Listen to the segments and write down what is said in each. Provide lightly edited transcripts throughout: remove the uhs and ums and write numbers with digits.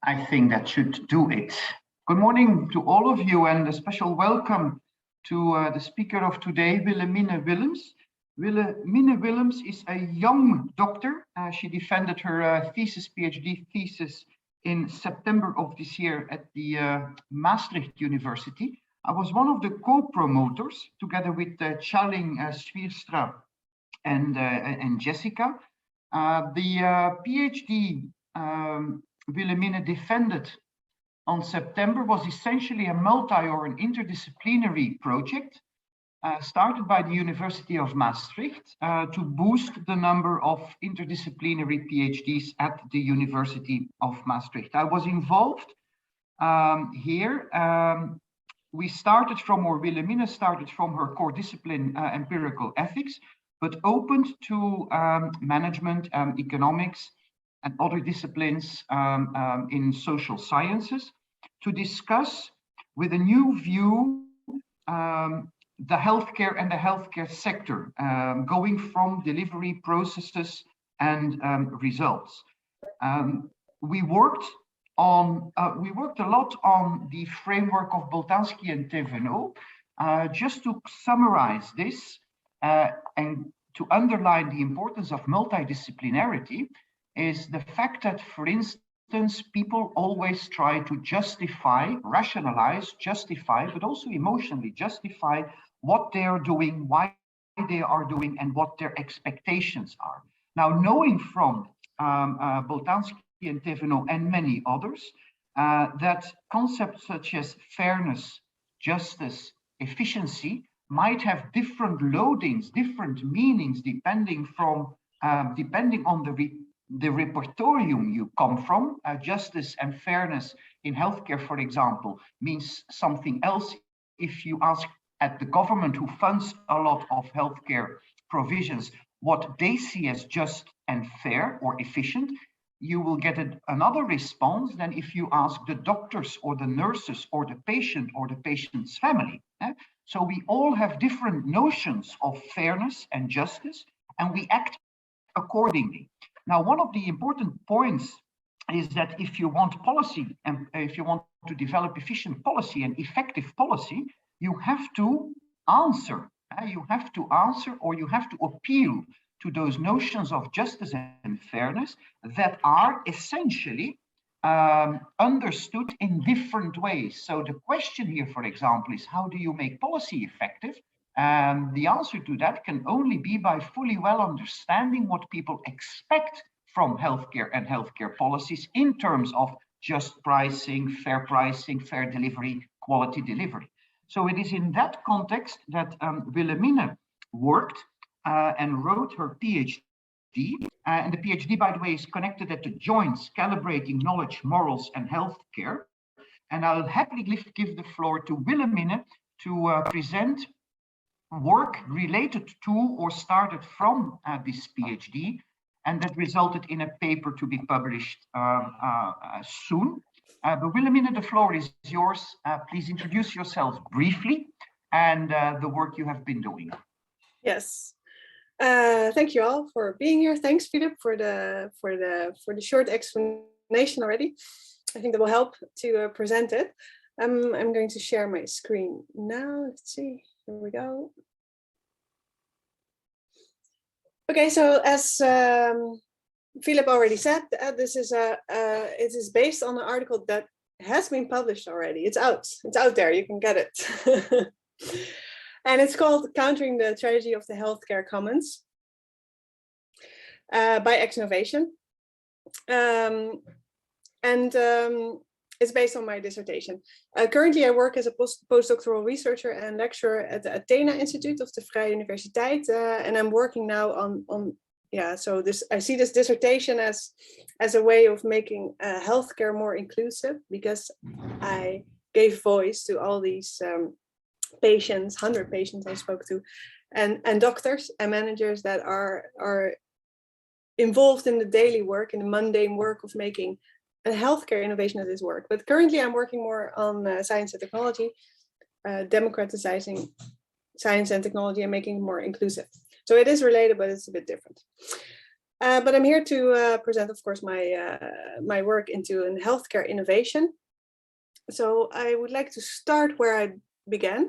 I think that should do it. Good morning to all of you, and a special welcome to the speaker of today, Willemine Willems. Willemine Willems is a young doctor. She defended her PhD thesis in September of this year at the Maastricht University. I was one of the co-promoters, together with Chaling Swierstra and Jessica. The PhD Willemine defended on September was essentially a multi or an interdisciplinary project started by the University of Maastricht to boost the number of interdisciplinary PhDs at the University of Maastricht. I was involved here. We started from, or Willemine started from her core discipline, empirical ethics, but opened to management, economics, and other disciplines in social sciences to discuss with a new view the healthcare and the healthcare sector, going from delivery processes and results. We worked a lot on the framework of Boltanski and Thévenot. Just to summarize this and to underline the importance of multidisciplinarity, is the fact that, for instance, people always try to justify, rationalize, justify, but also emotionally justify what they are doing, why they are doing, and what their expectations are. Now, knowing from Boltanski and Thévenot and many others that concepts such as fairness, justice, efficiency might have different loadings, different meanings, depending on the repertorium you come from. Justice and fairness in healthcare, for example, means something else if you ask at the government, who funds a lot of healthcare provisions, what they see as just and fair or efficient. You will get another response than if you ask the doctors or the nurses or the patient or the patient's family. So we all have different notions of fairness and justice, and we act accordingly. Now, one of the important points is that if you want policy and if you want to develop efficient policy and effective policy, you have to answer. You have to answer, or you have to appeal to those notions of justice and fairness that are essentially understood in different ways. So the question here, for example, is how do you make policy effective? The answer to that can only be by fully well understanding what people expect from healthcare and healthcare policies in terms of just pricing, fair delivery, quality delivery. So it is in that context that Willemine worked and wrote her PhD. And the PhD, by the way, is connected at the joints, calibrating knowledge, morals, and healthcare. And I'll happily give the floor to Willemine to present work related to or started from this PhD, and that resulted in a paper to be published soon. But Willemine, the floor is yours. Please introduce yourself briefly and the work you have been doing. Yes, thank you all for being here. Thanks, Philip, for the short explanation already. I think that will help to present it. I'm going to share my screen now. Let's see. Here we go. Okay, so as Philip already said, it is based on an article that has been published already. It's out there, you can get it. And it's called Countering the Tragedy of the Healthcare Commons by Exnovation. It's based on my dissertation. Currently, I work as a postdoctoral researcher and lecturer at the Athena Institute of the Vrije Universiteit, and I'm working now on so I see this dissertation as a way of making healthcare more inclusive, because I gave voice to all these patients, 100 patients I spoke to, and doctors and managers that are involved in the daily work, in the mundane work of making a healthcare innovation that is work. But currently I'm working more on science and technology, democratizing science and technology and making it more inclusive. So it is related, but it's a bit different. But I'm here to present, of course, my work into an healthcare innovation. So I would like to start where I began.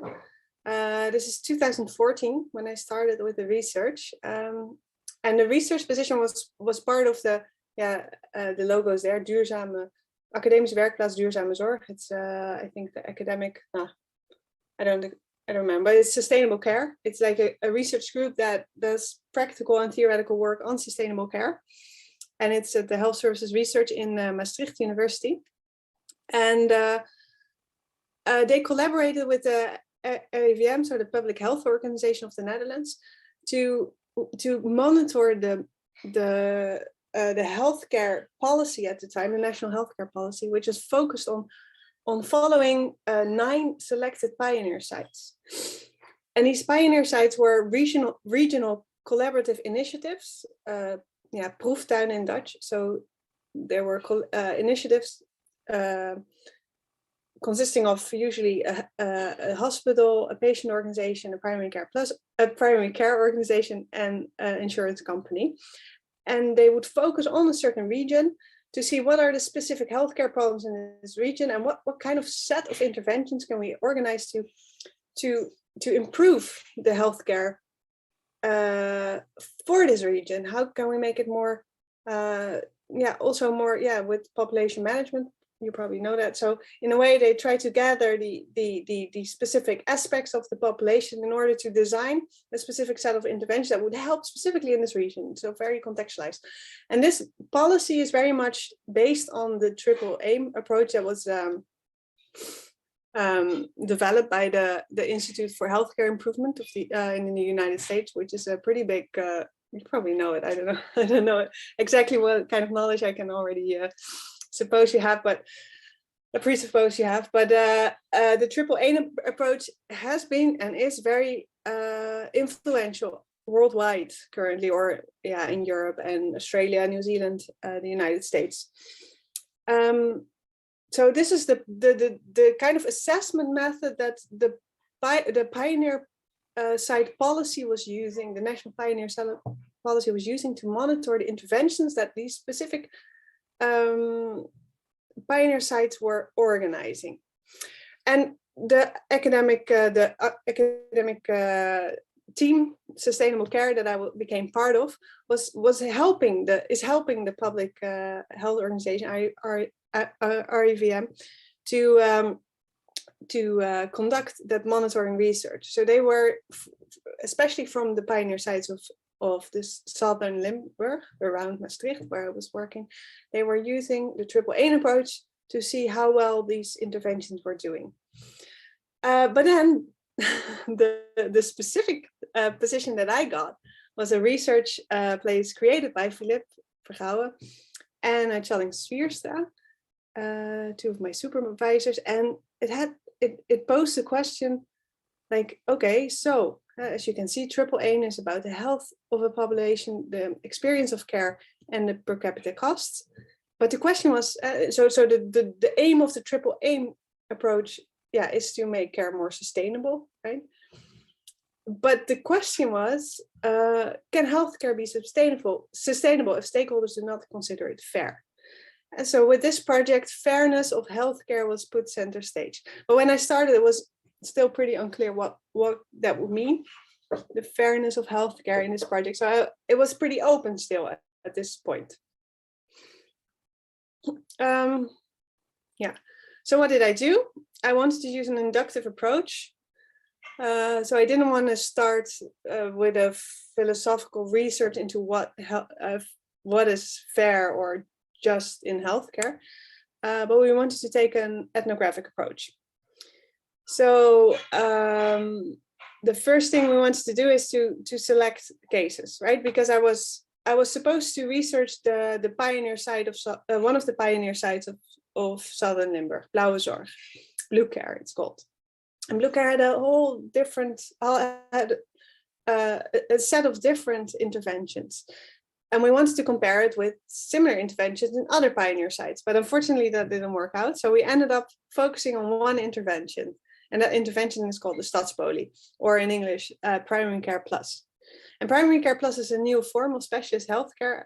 This is 2014 when I started with the research, and the research position was part of the logos there, duurzame academische werkplaats, duurzame zorg. It's I think the academic. I don't remember. But it's sustainable care. It's like a research group that does practical and theoretical work on sustainable care, and it's at the Health Services Research in Maastricht University, and they collaborated with the RIVM, so the Public Health Organization of the Netherlands, to monitor the healthcare policy at the time, the national healthcare policy, which is focused on following 9 selected pioneer sites. And these pioneer sites were regional collaborative initiatives, proeftuinen in Dutch. So there were initiatives consisting of usually a hospital, a patient organization, a primary care organization, and an insurance company. And they would focus on a certain region to see what are the specific healthcare problems in this region, and what kind of set of interventions can we organize to improve the healthcare for this region. How can we make it more, also more, with population management. You probably know that. So in a way, they try to gather the specific aspects of the population in order to design a specific set of interventions that would help specifically in this region. So very contextualized. And this policy is very much based on the triple aim approach that was developed by the Institute for Healthcare Improvement of in the United States, which is a pretty big. You probably know it. I don't know. I don't know exactly what kind of knowledge I can already. Suppose you have, but I presuppose you have. But the triple aim approach has been and is very influential worldwide currently, or in Europe and Australia, New Zealand, the United States. So this is the kind of assessment method that the pioneer site policy was using, the national pioneer site policy was using to monitor the interventions that these specific pioneer sites were organizing. And the academic team, Sustainable Care, that I became part of, is helping the public health organization, RIVM, to conduct that monitoring research. So they were, especially from the pioneer sites of this southern Limburg around Maastricht, where I was working, they were using the triple aim approach to see how well these interventions were doing. But then the specific position that I got was a research place created by Philippe Vrije and Challing Swierstra, 2 of my supervisors, and it posed the question like, okay, so as you can see, triple aim is about the health of a population, the experience of care, and the per capita costs. But the question was, so the aim of the triple aim approach, is to make care more sustainable, right? But the question was, can healthcare be sustainable if stakeholders do not consider it fair? And so with this project, fairness of healthcare was put center stage. But when I started, it was still pretty unclear what that would mean, the fairness of healthcare in this project. So it was pretty open still at this point. So what did I do? I wanted to use an inductive approach. So I didn't want to start with a philosophical research into what is fair or just in healthcare, but we wanted to take an ethnographic approach. So the first thing we wanted to do is to select cases, right? Because I was supposed to research the pioneer site of one of the pioneer sites of Southern Limburg, Blauwe Zorg, Blue Care it's called. And Blue Care had a set of different interventions. And we wanted to compare it with similar interventions in other pioneer sites, but unfortunately that didn't work out. So we ended up focusing on one intervention, and that intervention is called the Stadspolie, or in English, Primary Care Plus. And primary care plus is a new form of specialist healthcare.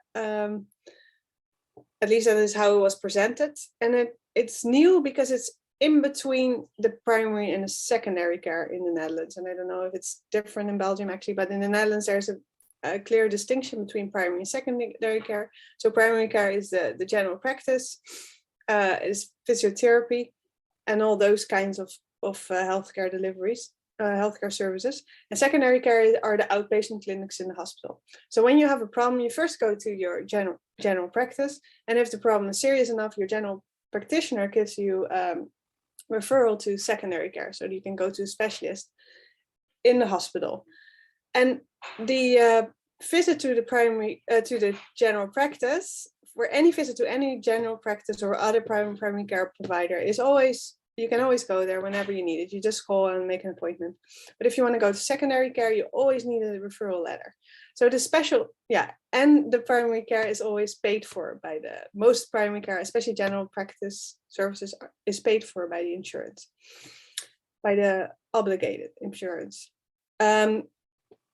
At least that is how it was presented. And it's new because it's in between the primary and the secondary care in the Netherlands. And I don't know if it's different in Belgium actually, but in the Netherlands, there's a clear distinction between primary and secondary care. So primary care is the general practice, is physiotherapy, and all those kinds of healthcare deliveries, healthcare services. And secondary care are the outpatient clinics in the hospital. So when you have a problem, you first go to your general practice. And if the problem is serious enough, your general practitioner gives you referral to secondary care. So you can go to a specialist in the hospital. And the visit to the general practice, for any visit to any general practice or other primary care provider is always, you can always go there whenever you need it. You just call and make an appointment. But if you want to go to secondary care, you always need a referral letter. So the special, and the primary care is always paid for by most primary care, especially general practice services, is paid for by the insurance, by the obligated insurance.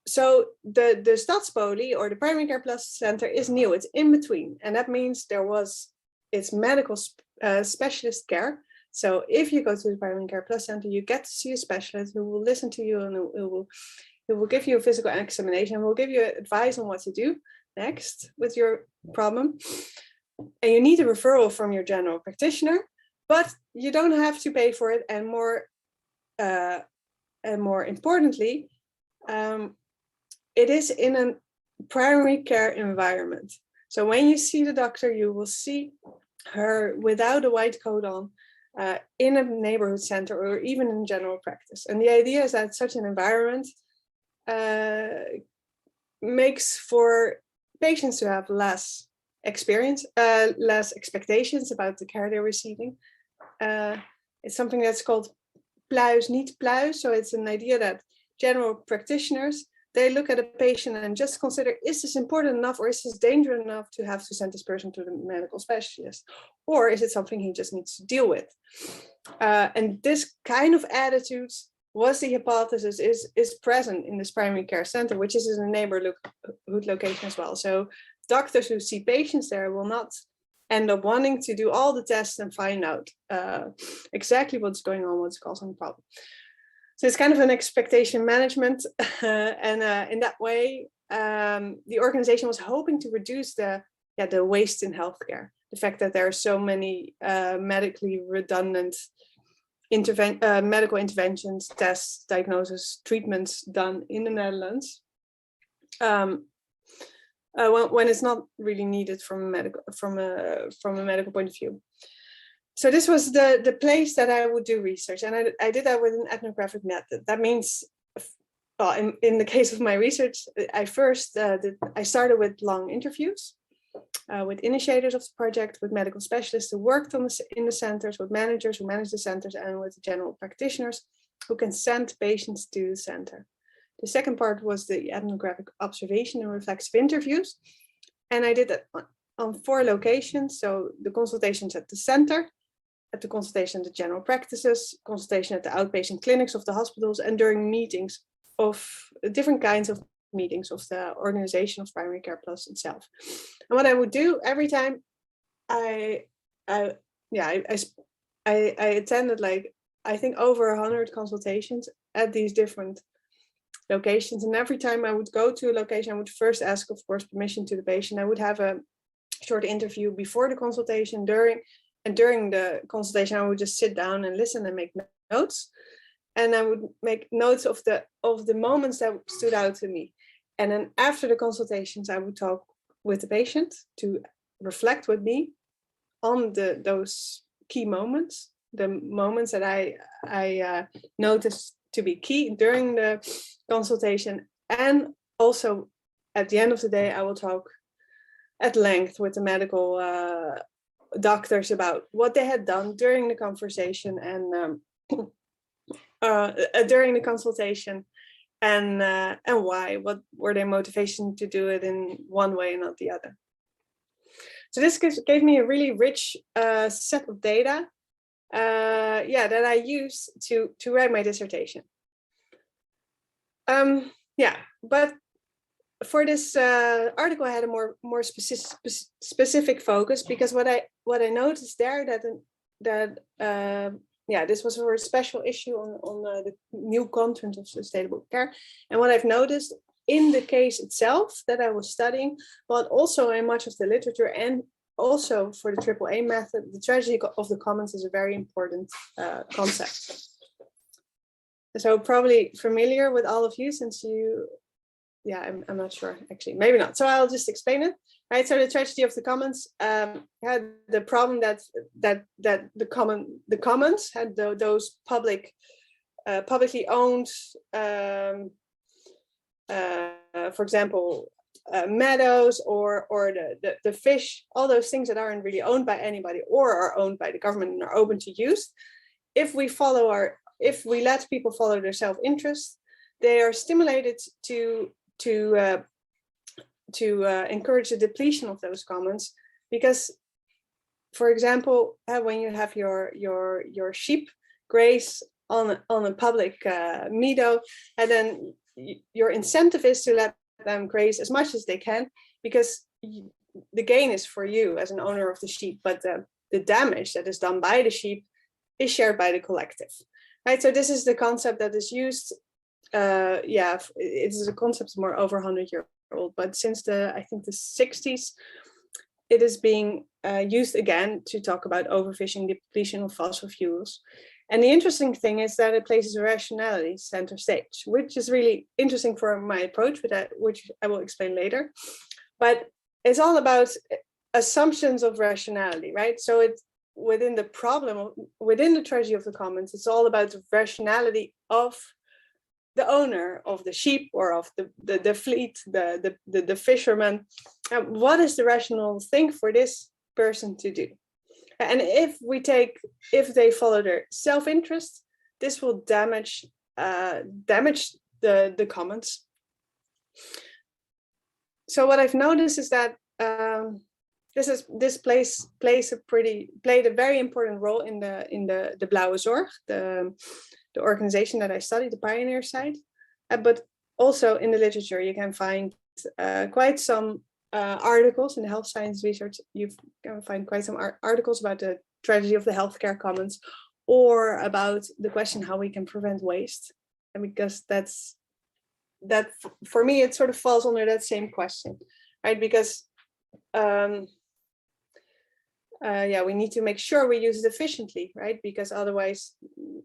So the Stadspolie or the Primary Care Plus Center is new. It's in between, and that means it's medical specialist care. So if you go to the Primary Care Plus Center, you get to see a specialist who will listen to you and who will give you a physical examination and will give you advice on what to do next with your problem. And you need a referral from your general practitioner, but you don't have to pay for it. And more importantly, it is in a primary care environment. So when you see the doctor, you will see her without a white coat on in a neighborhood center or even in general practice. And the idea is that such an environment makes for patients to have less experience, less expectations about the care they're receiving. It's something that's called pluis, niet pluis. So it's an idea that general practitioners, they look at a patient and just consider, is this important enough or is this dangerous enough to have to send this person to the medical specialist? Or is it something he just needs to deal with? And this kind of attitude was the hypothesis is present in this primary care center, which is in a neighborhood location as well. So doctors who see patients there will not end up wanting to do all the tests and find out exactly what's going on, what's causing the problem. So it's kind of an expectation management. And in that way, the organization was hoping to reduce the waste in healthcare. The fact that there are so many medically redundant medical interventions, tests, diagnosis, treatments done in the Netherlands, when it's not really needed from a medical point of view. So this was the place that I would do research, and I did that with an ethnographic method. That means, well, in the case of my research, I started with long interviews with initiators of the project, with medical specialists who worked in the centers, with managers who manage the centers, and with general practitioners who can send patients to the center. The second part was the ethnographic observation and reflexive interviews, and I did that on 4 locations. So the consultations at the center, at the consultation at the general practices, consultation at the outpatient clinics of the hospitals, and during meetings of different kinds of meetings of the organization of Primary Care Plus itself. And what I would do every time I attended, like, I think over 100 consultations at these different locations. And every time I would go to a location, I would first ask, of course, permission to the patient. I would have a short interview before the consultation, during the consultation, I would just sit down and listen and make notes. And I would make notes of the moments that stood out to me. And then after the consultations, I would talk with the patient to reflect with me on those key moments, the moments that I noticed to be key during the consultation. And also at the end of the day, I will talk at length with the medical doctors about what they had done during the conversation and during the consultation, and why, what were their motivation to do it in one way and not the other. So this gave me a really rich set of data that I used to write my dissertation. But for this article, I had a more specific focus, because what I noticed there that this was for a special issue on the new content of sustainable care, and what I've noticed in the case itself that I was studying, but also in much of the literature, and also for the AAA method, the tragedy of the commons is a very important concept. So probably familiar with all of you, since you, I'm not sure, actually, maybe not. So I'll just explain it. Right. So the tragedy of the commons had the problem that the commons had those publicly owned, for example, meadows or the fish, all those things that aren't really owned by anybody or are owned by the government and are open to use. If we let people follow their self-interest, they are stimulated to encourage the depletion of those commons, because, for example, when you have your sheep graze on a public meadow, and then your incentive is to let them graze as much as they can, because the gain is for you as an owner of the sheep, but the damage that is done by the sheep is shared by the collective. Right, so this is the concept that is used. It is a concept more over 100 years old, but since I think the 60s, it is being used again to talk about overfishing, depletion of fossil fuels. And the interesting thing is that it places rationality center stage, which is really interesting for my approach, which I will explain later. But it's all about assumptions of rationality, right? So it's within the problem, within the tragedy of the commons, it's all about the rationality of the owner of the sheep or of the fleet, the fisherman. What is the rational thing for this person to do? And if they follow their self-interest, this will damage the commons. So what I've noticed is that this played a very important role in the Blauwe Zorg, the organization that I studied, the pioneer side, but also in the literature you can find quite some articles in the health science research. You can find quite some articles about the tragedy of the healthcare commons, or about the question how we can prevent waste. And because that for me, it sort of falls under that same question, right? Because we need to make sure we use it efficiently, right? Because otherwise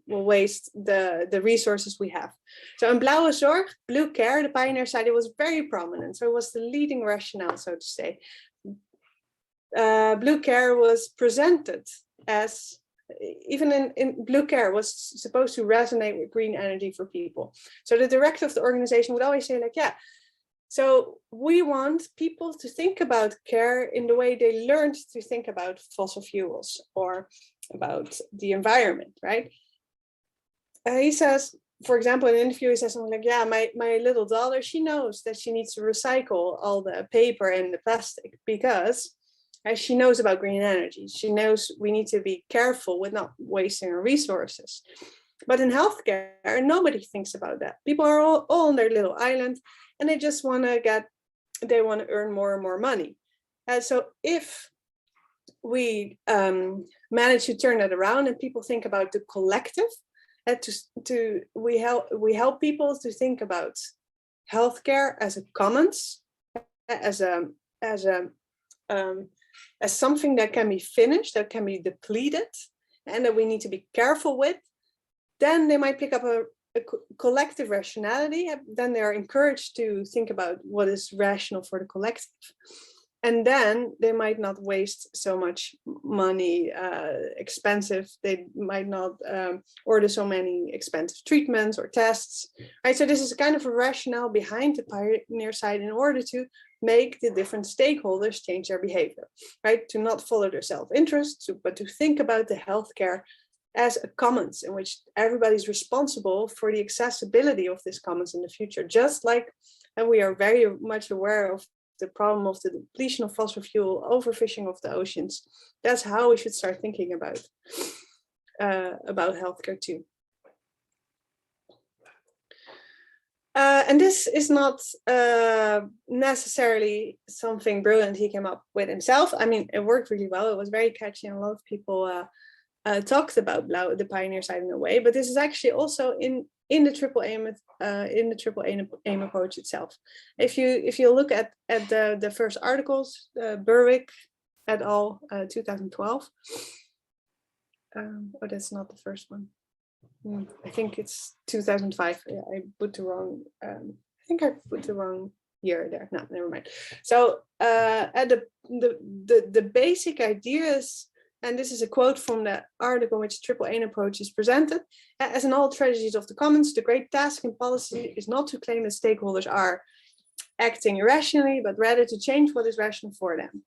we'll waste the resources we have. So in Blauwe Zorg, blue care, the pioneer side, it was very prominent. So it was the leading rationale, so to say. Blue care was presented as, even in blue care, was supposed to resonate with green energy for people. So the director of the organization would always say, like, so we want people to think about care in the way they learned to think about fossil fuels or about the environment, right? He says, for example, in an interview, he says something like, my little daughter, she knows that she needs to recycle all the paper and the plastic because she knows about green energy. She knows we need to be careful with not wasting our resources. But in healthcare, nobody thinks about that. People are all on their little island, and they just want to earn more and more money. So if we manage to turn that around and people think about the collective, we help people to think about healthcare as a commons, as something that can be finished, that can be depleted, and that we need to be careful with. Then they might pick up a collective rationality. Then they are encouraged to think about what is rational for the collective. And then they might not waste so much money, expensive. They might not order so many expensive treatments or tests. Right? So this is kind of a rationale behind the pioneer side in order to make the different stakeholders change their behavior, right? To not follow their self-interest, but to think about the healthcare as a commons in which everybody's responsible for the accessibility of this commons in the future. Just like, and we are very much aware of the problem of the depletion of fossil fuel, overfishing of the oceans. That's how we should start thinking about healthcare too. And this is not necessarily something brilliant he came up with himself. I mean, it worked really well. It was very catchy, and a lot of people talked about Blauw, the pioneer side in a way. But this is actually also in the triple aim approach itself. If you look at the first articles, Berwick et al. 2012. Oh, that's not the first one. I think it's 2005. Yeah, I put the wrong. I think I put the wrong year there. No, never mind. So at the basic ideas, and this is a quote from the article in which triple aim approach is presented. As in all tragedies of the commons, the great task in policy is not to claim that stakeholders are acting irrationally, but rather to change what is rational for them.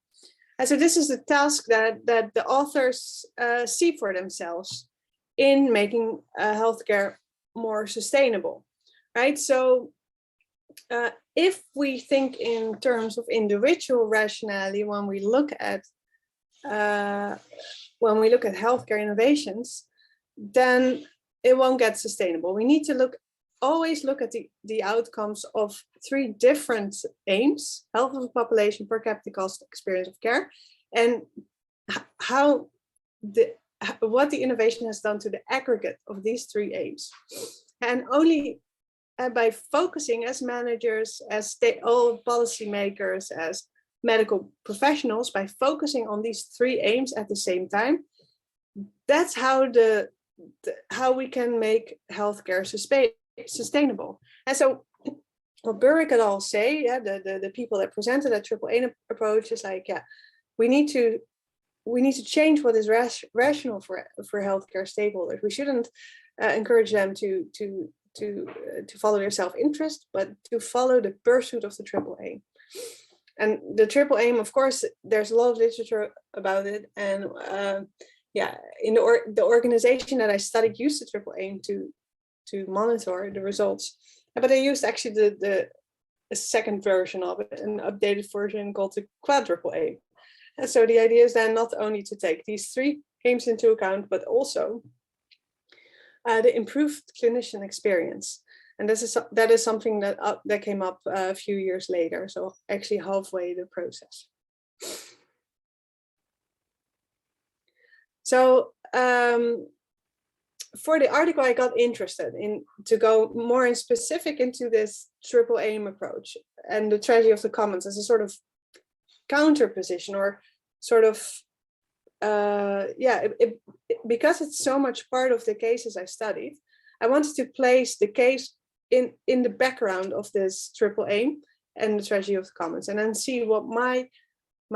And so this is the task that the authors see for themselves in making healthcare more sustainable, right? So if we think in terms of individual rationality, when we look at healthcare innovations, then it won't get sustainable. We need to always look at the outcomes of three different aims: health of the population, per capita cost, experience of care, and what the innovation has done to the aggregate of these three aims. And only by focusing as managers, as all policymakers, as medical professionals, by focusing on these three aims at the same time, that's how we can make healthcare sustainable. And so what Berwick et al. Say, the people that presented that triple aim approach is like, we need to change what is rational for healthcare stakeholders. We shouldn't encourage them to follow their self-interest, but to follow the pursuit of the triple aim. And the triple aim, of course, there's a lot of literature about it. And in the organization that I studied used the triple aim to monitor the results. But they used actually the second version of it, an updated version called the quadruple aim. And so the idea is then not only to take these three aims into account, but also the improved clinician experience. And that is something that came up a few years later, so actually halfway the process. So for the article, I got interested to go more in specific into this triple aim approach and the tragedy of the commons as a sort of counter position, or sort of because it's so much part of the cases I studied, I wanted to place the case in the background of this triple aim and the tragedy of the commons, and then see what my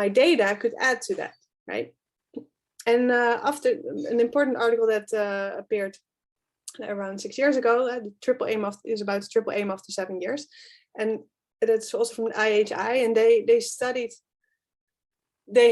data could add to that, right? And after an important article that appeared around 6 years ago, the triple aim is about the triple aim after 7 years, and that's also from the IHI, and they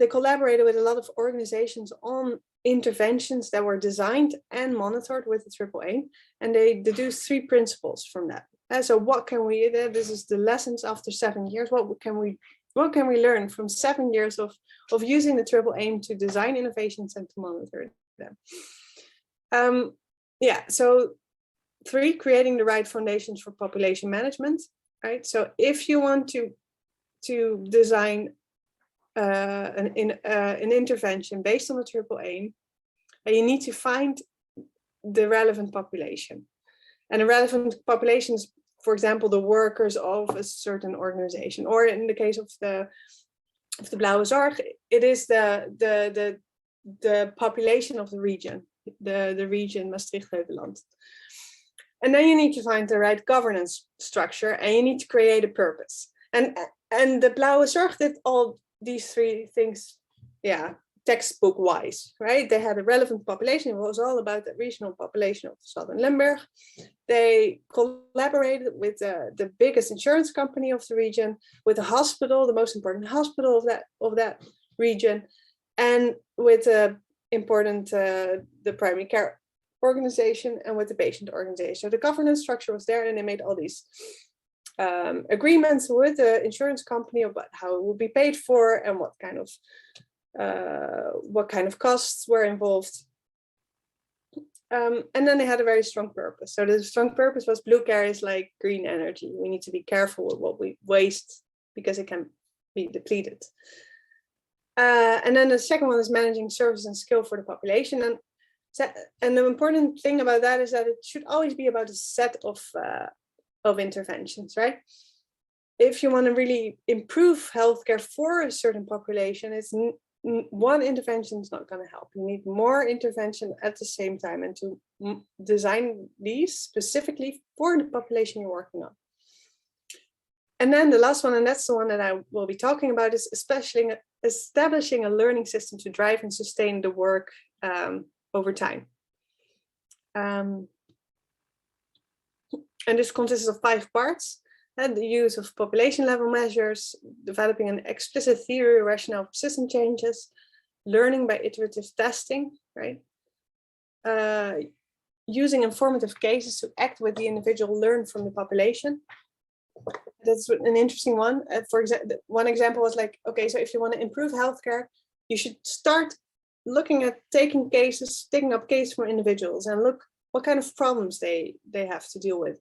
collaborated with a lot of organizations on interventions that were designed and monitored with the triple aim, and they deduced three principles from that. And so what can we, this is the lessons after 7 years, what can we learn from 7 years of using the triple aim to design innovations and to monitor them? So 3, creating the right foundations for population management, right? So if you want to design an intervention based on the triple aim, you need to find the relevant population. And the relevant population is, for example, the workers of a certain organization, or in the case of the Blauwe Zorg, it is the population of the region, the region Maastricht-Heuvelland. And then you need to find the right governance structure, and you need to create a purpose. And the Blauwe Zorg did all these three things, textbook wise, right? They had a relevant population. It was all about the regional population of Southern Limburg. They collaborated with the biggest insurance company of the region, with the hospital, the most important hospital of that region, and with the primary care organization, and with the patient organization. So the governance structure was there, and they made all these agreements with the insurance company about how it would be paid for and what kind of costs were involved. And then they had a very strong purpose. So the strong purpose was blue care is like green energy. We need to be careful with what we waste because it can be depleted. And then the second one is managing service and skill for the population. And the important thing about that is that it should always be about a set of interventions, right? If you want to really improve healthcare for a certain population, it's one intervention is not going to help. You need more intervention at the same time, and to design these specifically for the population you're working on. And then the last one, and that's the one that I will be talking about, is establishing a learning system to drive and sustain the work over time. And this consists of 5 parts. And the use of population level measures, developing an explicit theory rationale for system changes, learning by iterative testing, right? Using informative cases to act with the individual, learn from the population. That's an interesting one. For example, one example was like, okay, so if you want to improve healthcare, you should start looking at taking up cases from individuals and look what kind of problems they have to deal with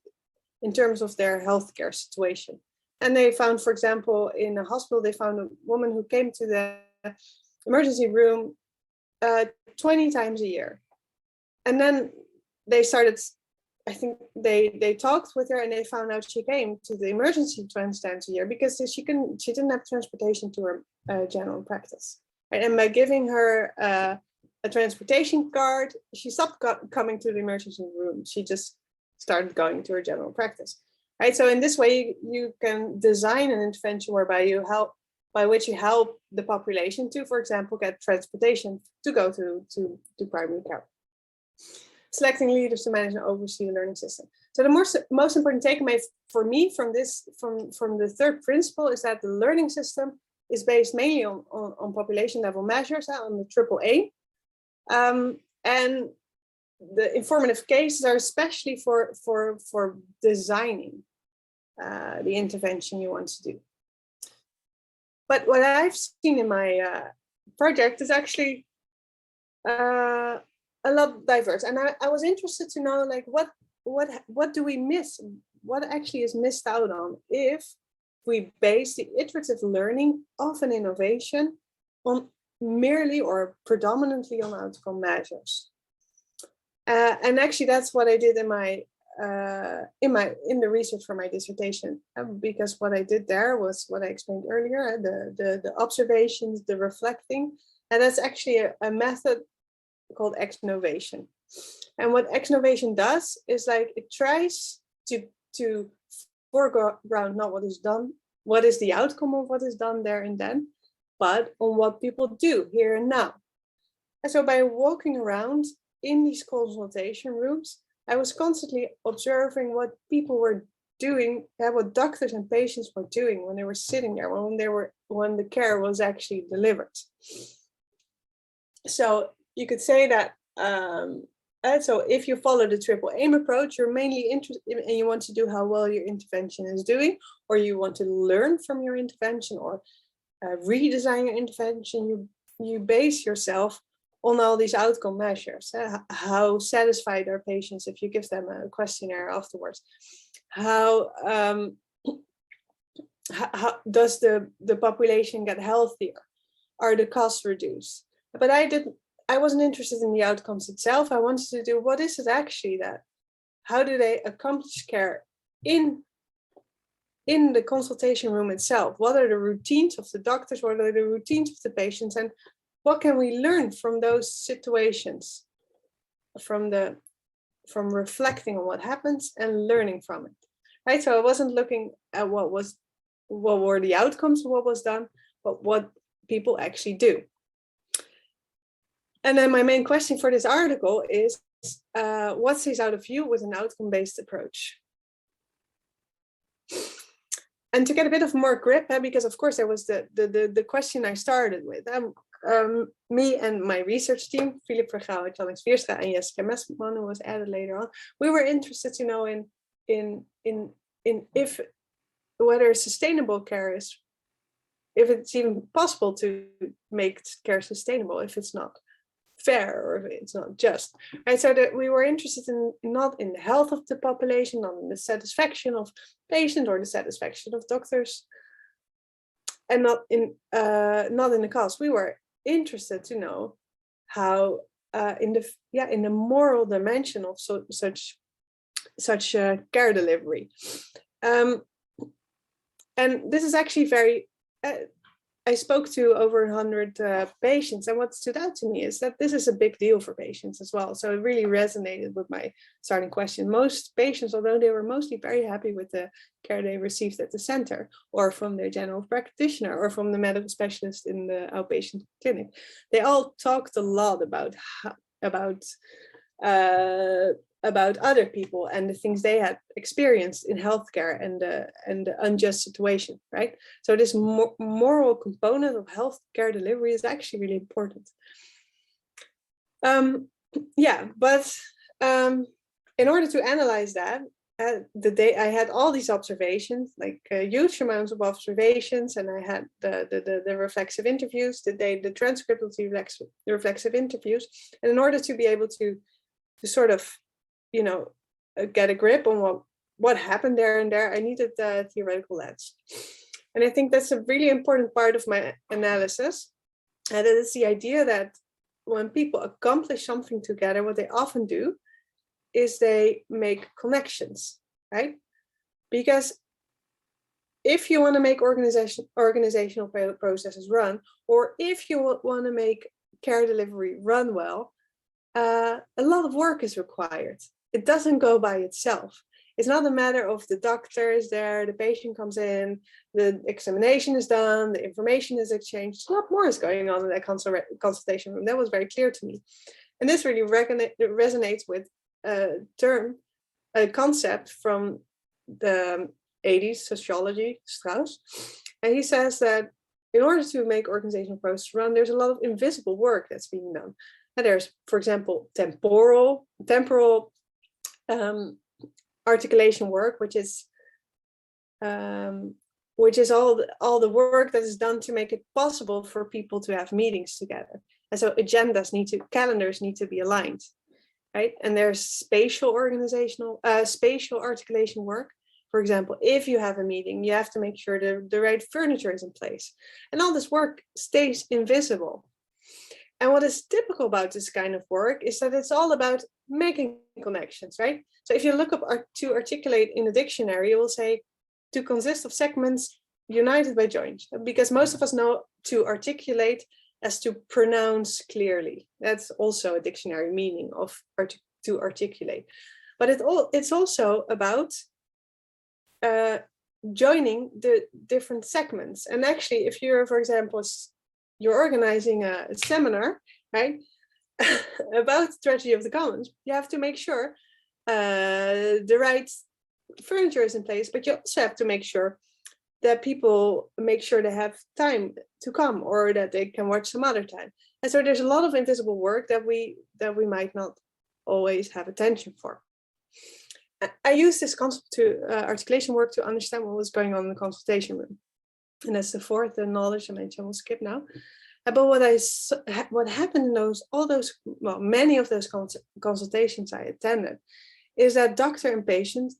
in terms of their healthcare situation. And they found, for example, in a hospital, they found a woman who came to the emergency room 20 times a year. And then they started, I think they talked with her and they found out she came to the emergency 20 times a year because she didn't have transportation to her general practice. Right? And by giving her a transportation card, she stopped coming to the emergency room. She just started going to her general practice, right? So in this way, you can design an intervention by which you help the population to, for example, get transportation to go to primary care. Selecting leaders to manage and oversee the learning system. So the most important takeaway for me from the third principle is that the learning system is based mainly on population level measures, on the AAA, and the informative cases are especially for designing the intervention you want to do. But what I've seen in my project is actually a lot diverse, and I was interested to know, like, what do we miss? What actually is missed out on if we base the iterative learning of an innovation on merely or predominantly on outcome measures? And actually, that's what I did in the research for my dissertation, because what I did there was what I explained earlier, the observations, the reflecting, and that's actually a method called Exnovation. And what Exnovation does is, like, it tries to foreground not what is done, what is the outcome of what is done there and then, but on what people do here and now. And so by walking around in these consultation rooms, I was constantly observing what people were doing, what doctors and patients were doing when they were sitting there, when the care was actually delivered. So you could say that, so if you follow the triple aim approach, you're mainly interested in, and you want to do how well your intervention is doing, or you want to learn from your intervention or redesign your intervention, you base yourself on all these outcome measures. How satisfied are patients if you give them a questionnaire afterwards? How does the population get healthier? Are the costs reduced? But I wasn't interested in the outcomes itself. I wanted to do, what is it actually how do they accomplish care in the consultation room itself? What are the routines of the doctors? What are the routines of the patients? And what can we learn from those situations, from reflecting on what happens and learning from it, right? So I wasn't looking at what were the outcomes of what was done, but what people actually do. And then my main question for this article is, what stays out of you with an outcome-based approach? And to get a bit of more grip, because of course there was the question I started with. Me and my research team, Philip Vrije, Alex Vierstra, and Jessica Mesman, who was added later on, we were interested to know in if whether sustainable care is, if it's even possible to make care sustainable if it's not fair or if it's not just, right? So that we were interested in not in the health of the population, not in the satisfaction of patients or the satisfaction of doctors, and not in the cost. We were interested to know how in the moral dimension of such care delivery. And this is actually very, I spoke to over 100 patients, and what stood out to me is that this is a big deal for patients as well. So it really resonated with my starting question. Most patients, although they were mostly very happy with the care they received at the center or from their general practitioner or from the medical specialist in the outpatient clinic, they all talked a lot about other people and the things they had experienced in healthcare and the unjust situation, right? So this moral component of healthcare delivery is actually really important. But in order to analyze that, I had all these observations, like huge amounts of observations, and I had the reflexive interviews, the transcript of the reflexive interviews, and in order to be able to sort of, get a grip on what happened there and there, I needed the theoretical lens. And I think that's a really important part of my analysis. And it is the idea that when people accomplish something together, what they often do is they make connections, right? Because if you want to make organizational processes run, or if you want to make care delivery run well, a lot of work is required. It doesn't go by itself. It's not a matter of the doctor is there, the patient comes in, the examination is done, the information is exchanged. A lot more is going on in that consultation room. That was very clear to me. And this really resonates with a concept from the 80s, sociology, Strauss. And he says that in order to make organizational processes run, there's a lot of invisible work that's being done. And there's, for example, temporal articulation work, which is all the work that is done to make it possible for people to have meetings together. And so calendars need to be aligned, right? And there's spatial articulation work. For example, if you have a meeting, you have to make sure the right furniture is in place. And all this work stays invisible. And what is typical about this kind of work is that it's all about making connections, right? So if you look up to articulate in the dictionary, it will say to consist of segments united by joints, because most of us know to articulate as to pronounce clearly. That's also a dictionary meaning of to articulate. But it's also about joining the different segments. And actually, if you're, for example, you're organizing a seminar, right, about strategy of the commons, you have to make sure the right furniture is in place, but you also have to make sure that people make sure they have time to come or that they can watch some other time. And so there's a lot of invisible work that we might not always have attention for. I use this concept to articulation work to understand what was going on in the consultation room. And that's the fourth knowledge dimension. We'll skip now. But what happened in many of those consultations I attended is that doctor and patient,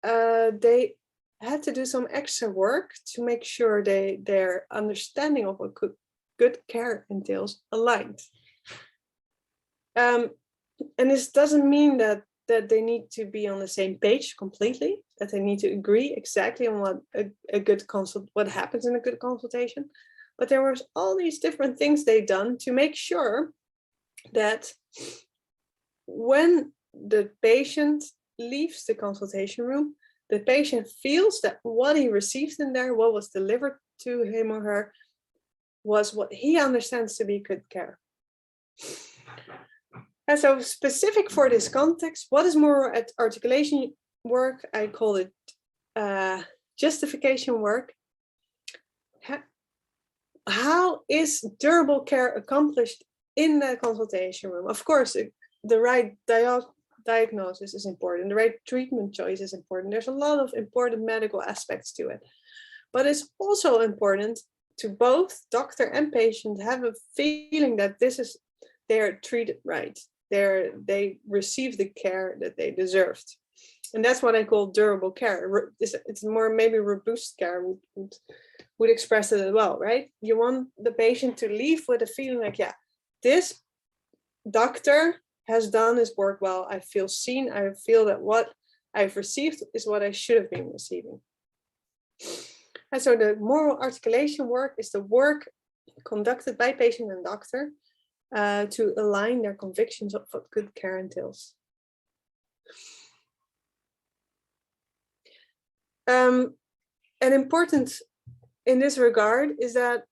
they had to do some extra work to make sure their understanding of what good care entails aligned. And this doesn't mean that they need to be on the same page completely, that they need to agree exactly on what happens in a good consultation. But there was all these different things they've done to make sure that when the patient leaves the consultation room, the patient feels that what he received in there, what was delivered to him or her, was what he understands to be good care. And so specific for this context, what is more at articulation work? I call it justification work. How is durable care accomplished in the consultation room? Of course, the right diagnosis is important. The right treatment choice is important. There's a lot of important medical aspects to it. But it's also important to both doctor and patient have a feeling that this is they are treated right. They receive the care that they deserved. And that's what I call durable care. It's more maybe robust care would express it as well, right? You want the patient to leave with a feeling like, yeah, this doctor has done his work well. I feel seen. I feel that what I've received is what I should have been receiving. And so the moral articulation work is the work conducted by patient and doctor to align their convictions of what good care entails. And important in this regard is that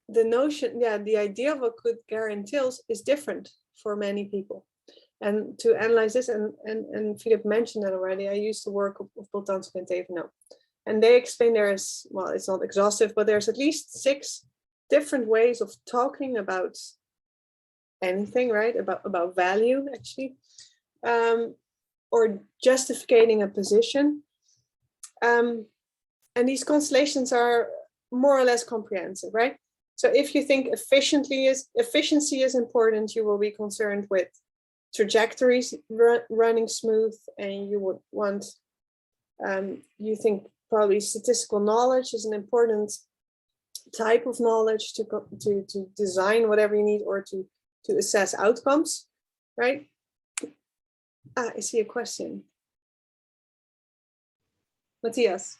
the notion, the idea of what good care entails is different for many people. And to analyze this, and Philip mentioned that already, I used the work of Postdoctoral and Athena. And they explain there is, well, it's not exhaustive, but there's at least 6 different ways of talking about anything, right? About value, actually. Or justifying a position. And these constellations are more or less comprehensive, right? So if you think efficiency is important, you will be concerned with trajectories running smooth, and you would want, you think probably statistical knowledge is an important type of knowledge to design whatever you need or to assess outcomes, right? I see a question. Matthias.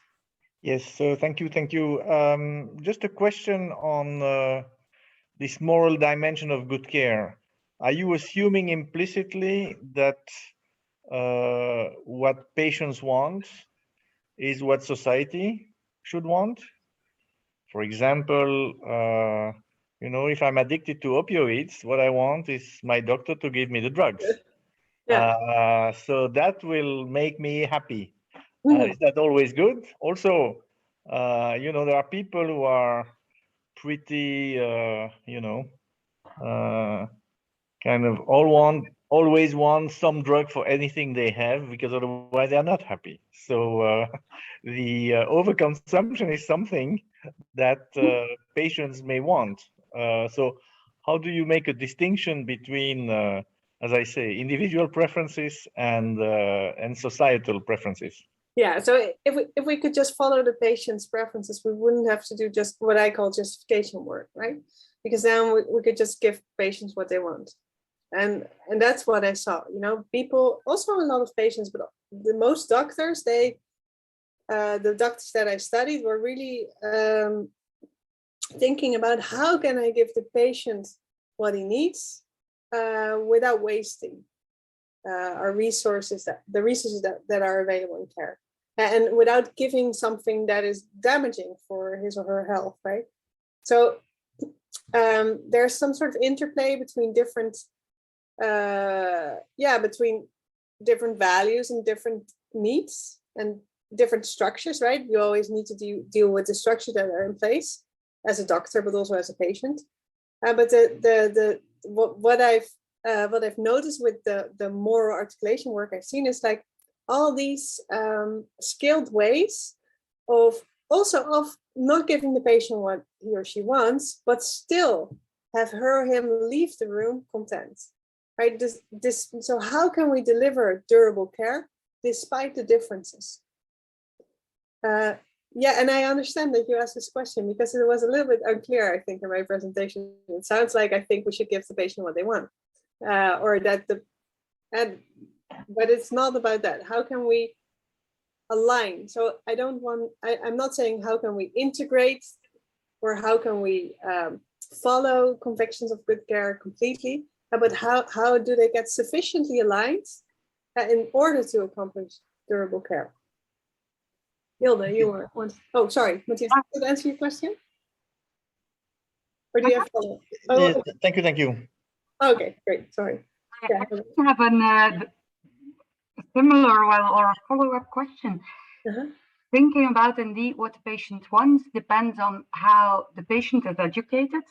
Yes, so thank you. Just a question on this moral dimension of good care. Are you assuming implicitly that what patients want is what society should want? For example, if I'm addicted to opioids, what I want is my doctor to give me the drugs. Yeah. So that will make me happy. Is that always good? Also, there are people who are pretty, kind of always want some drug for anything they have, because otherwise they are not happy. So the overconsumption is something that patients may want. So how do you make a distinction between, as I say, individual preferences and societal preferences? Yeah, so if we could just follow the patient's preferences, we wouldn't have to do just what I call justification work, right? Because then we could just give patients what they want. And that's what I saw, people, also a lot of patients, but the most doctors, the doctors that I studied were really thinking about how can I give the patient what he needs without wasting our resources, the resources that are available in care, and without giving something that is damaging for his or her health, right? So there's some sort of interplay between different values and different needs and different structures, right? You always need to deal with the structures that are in place as a doctor, but also as a patient. But what I've noticed with the moral articulation work I've seen is like all these skilled ways of not giving the patient what he or she wants, but still have her or him leave the room content. Right? So how can we deliver durable care despite the differences? And I understand that you asked this question because it was a little bit unclear, I think, in my presentation. It sounds like I think we should give the patient what they want, but it's not about that. How can we align? So I'm not saying how can we integrate or how can we follow convictions of good care completely, but how do they get sufficiently aligned in order to accomplish durable care? Hilde, you were one. Oh, sorry, Matthias, did I answer your question? Or do you have follow-up? Oh, thank you. Okay, great. Sorry. I have a similar or a follow-up question. Thinking about indeed what the patient wants depends on how the patient is educated,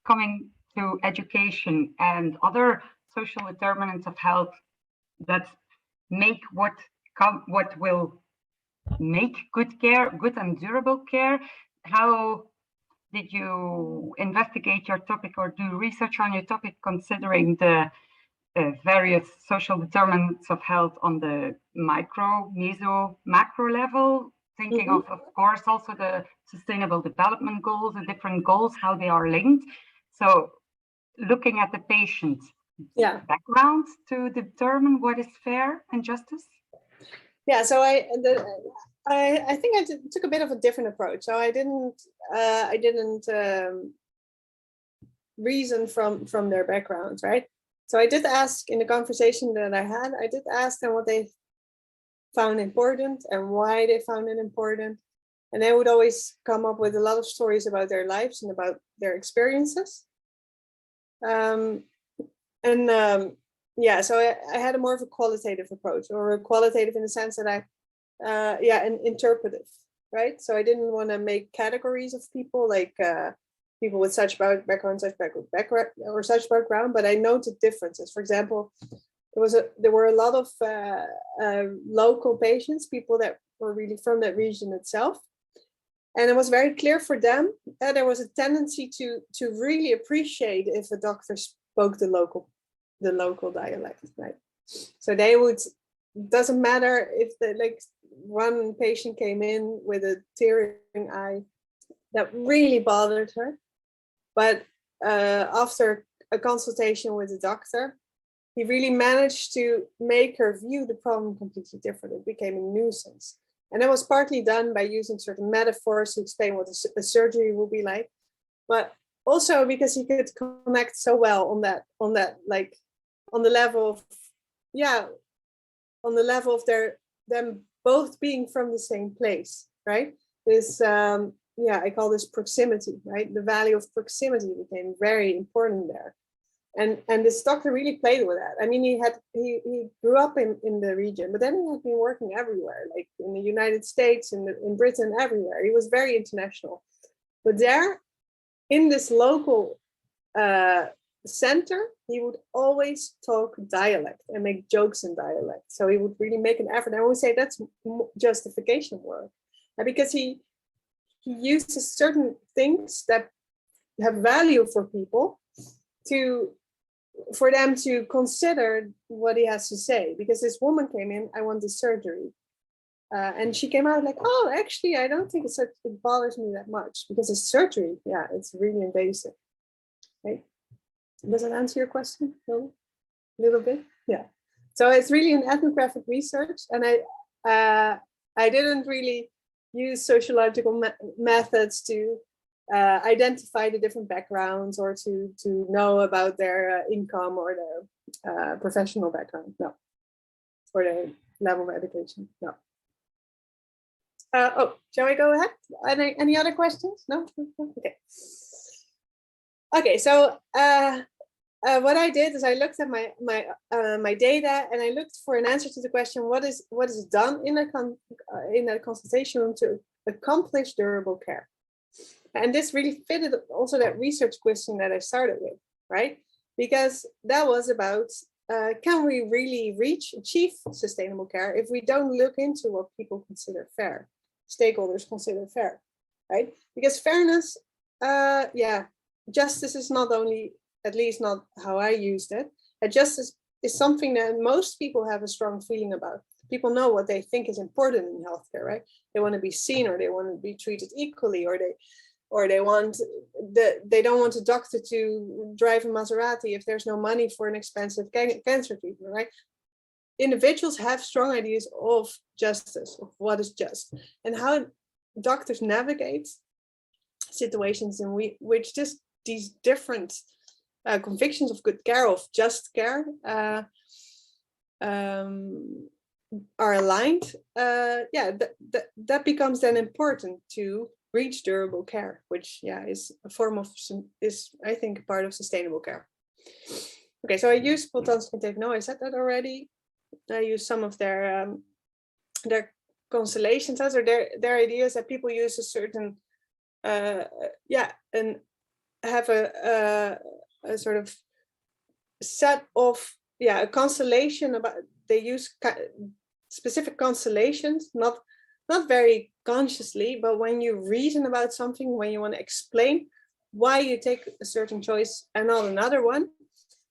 coming to education and other social determinants of health that make what will make good care, good and durable care, how did you investigate your topic or do research on your topic considering the various social determinants of health on the micro, meso, macro level? Thinking of course, also the sustainable development goals, the different goals, how they are linked. So looking at the patient's background to determine what is fair and justice? Yeah, so I think I took a bit of a different approach. So I didn't reason from their backgrounds, right? So I did ask in the conversation that I had, I did ask them what they found important and why they found it important. And they would always come up with a lot of stories about their lives and about their experiences. Yeah, so I had a more of a qualitative approach, or qualitative in the sense that and interpretive, right? So I didn't want to make categories of people, like people with such background, or such background, but I noted differences. For example, there were a lot of local patients, people that were really from that region itself. And it was very clear for them that there was a tendency to really appreciate if a doctor spoke the local dialect, right? So they would, doesn't matter if one patient came in with a tearing eye that really bothered her, but after a consultation with the doctor, he really managed to make her view the problem completely different. It became a nuisance. And that was partly done by using certain metaphors to explain what a surgery will be like, but also because he could connect so well on the level of them both being from the same place, right? This, I call this proximity, right? The value of proximity became very important there. And this doctor really played with that. I mean, he grew up in the region, but then he had been working everywhere, like in the United States, in Britain, everywhere. He was very international. But there, in this local center, he would always talk dialect and make jokes in dialect. So he would really make an effort. I would say that's justification work, because he uses certain things that have value for people for them to consider what he has to say. Because this woman came in, I want this surgery. And she came out like, oh, actually, I don't think it bothers me that much, because it's surgery. Yeah, it's really invasive. Right? Does that answer your question? No? A little bit? Yeah. So it's really an ethnographic research. And I didn't really use sociological methods to identify the different backgrounds, or to know about their income or their professional background. No. Or their level of education. No. Shall I go ahead? Any other questions? No? Okay. Okay, so what I did is I looked at my data, and I looked for an answer to the question, what is done in a consultation room to accomplish durable care? And this really fitted also that research question that I started with, right? Because that was about, can we really achieve sustainable care if we don't look into what people consider fair, stakeholders consider fair, right? Because fairness, justice is not only, at least not how I used it, justice is something that most people have a strong feeling about. People know what they think is important in healthcare, right? They want to be seen, or they want to be treated equally, or they don't want a doctor to drive a Maserati if there's no money for an expensive cancer treatment, right? Individuals have strong ideas of justice, of what is just, and how doctors navigate situations in which just these different convictions of good care, of just care, are aligned. That becomes then important to reach durable care, which is a form of, I think, part of sustainable care. Okay, so I use Postdoctoral. No, I said that already. I use some of their constellations, or their ideas that people use a certain and have a sort of set of a constellation about. They use specific constellations, not not very consciously, but when you reason about something, when you want to explain why you take a certain choice and not another one,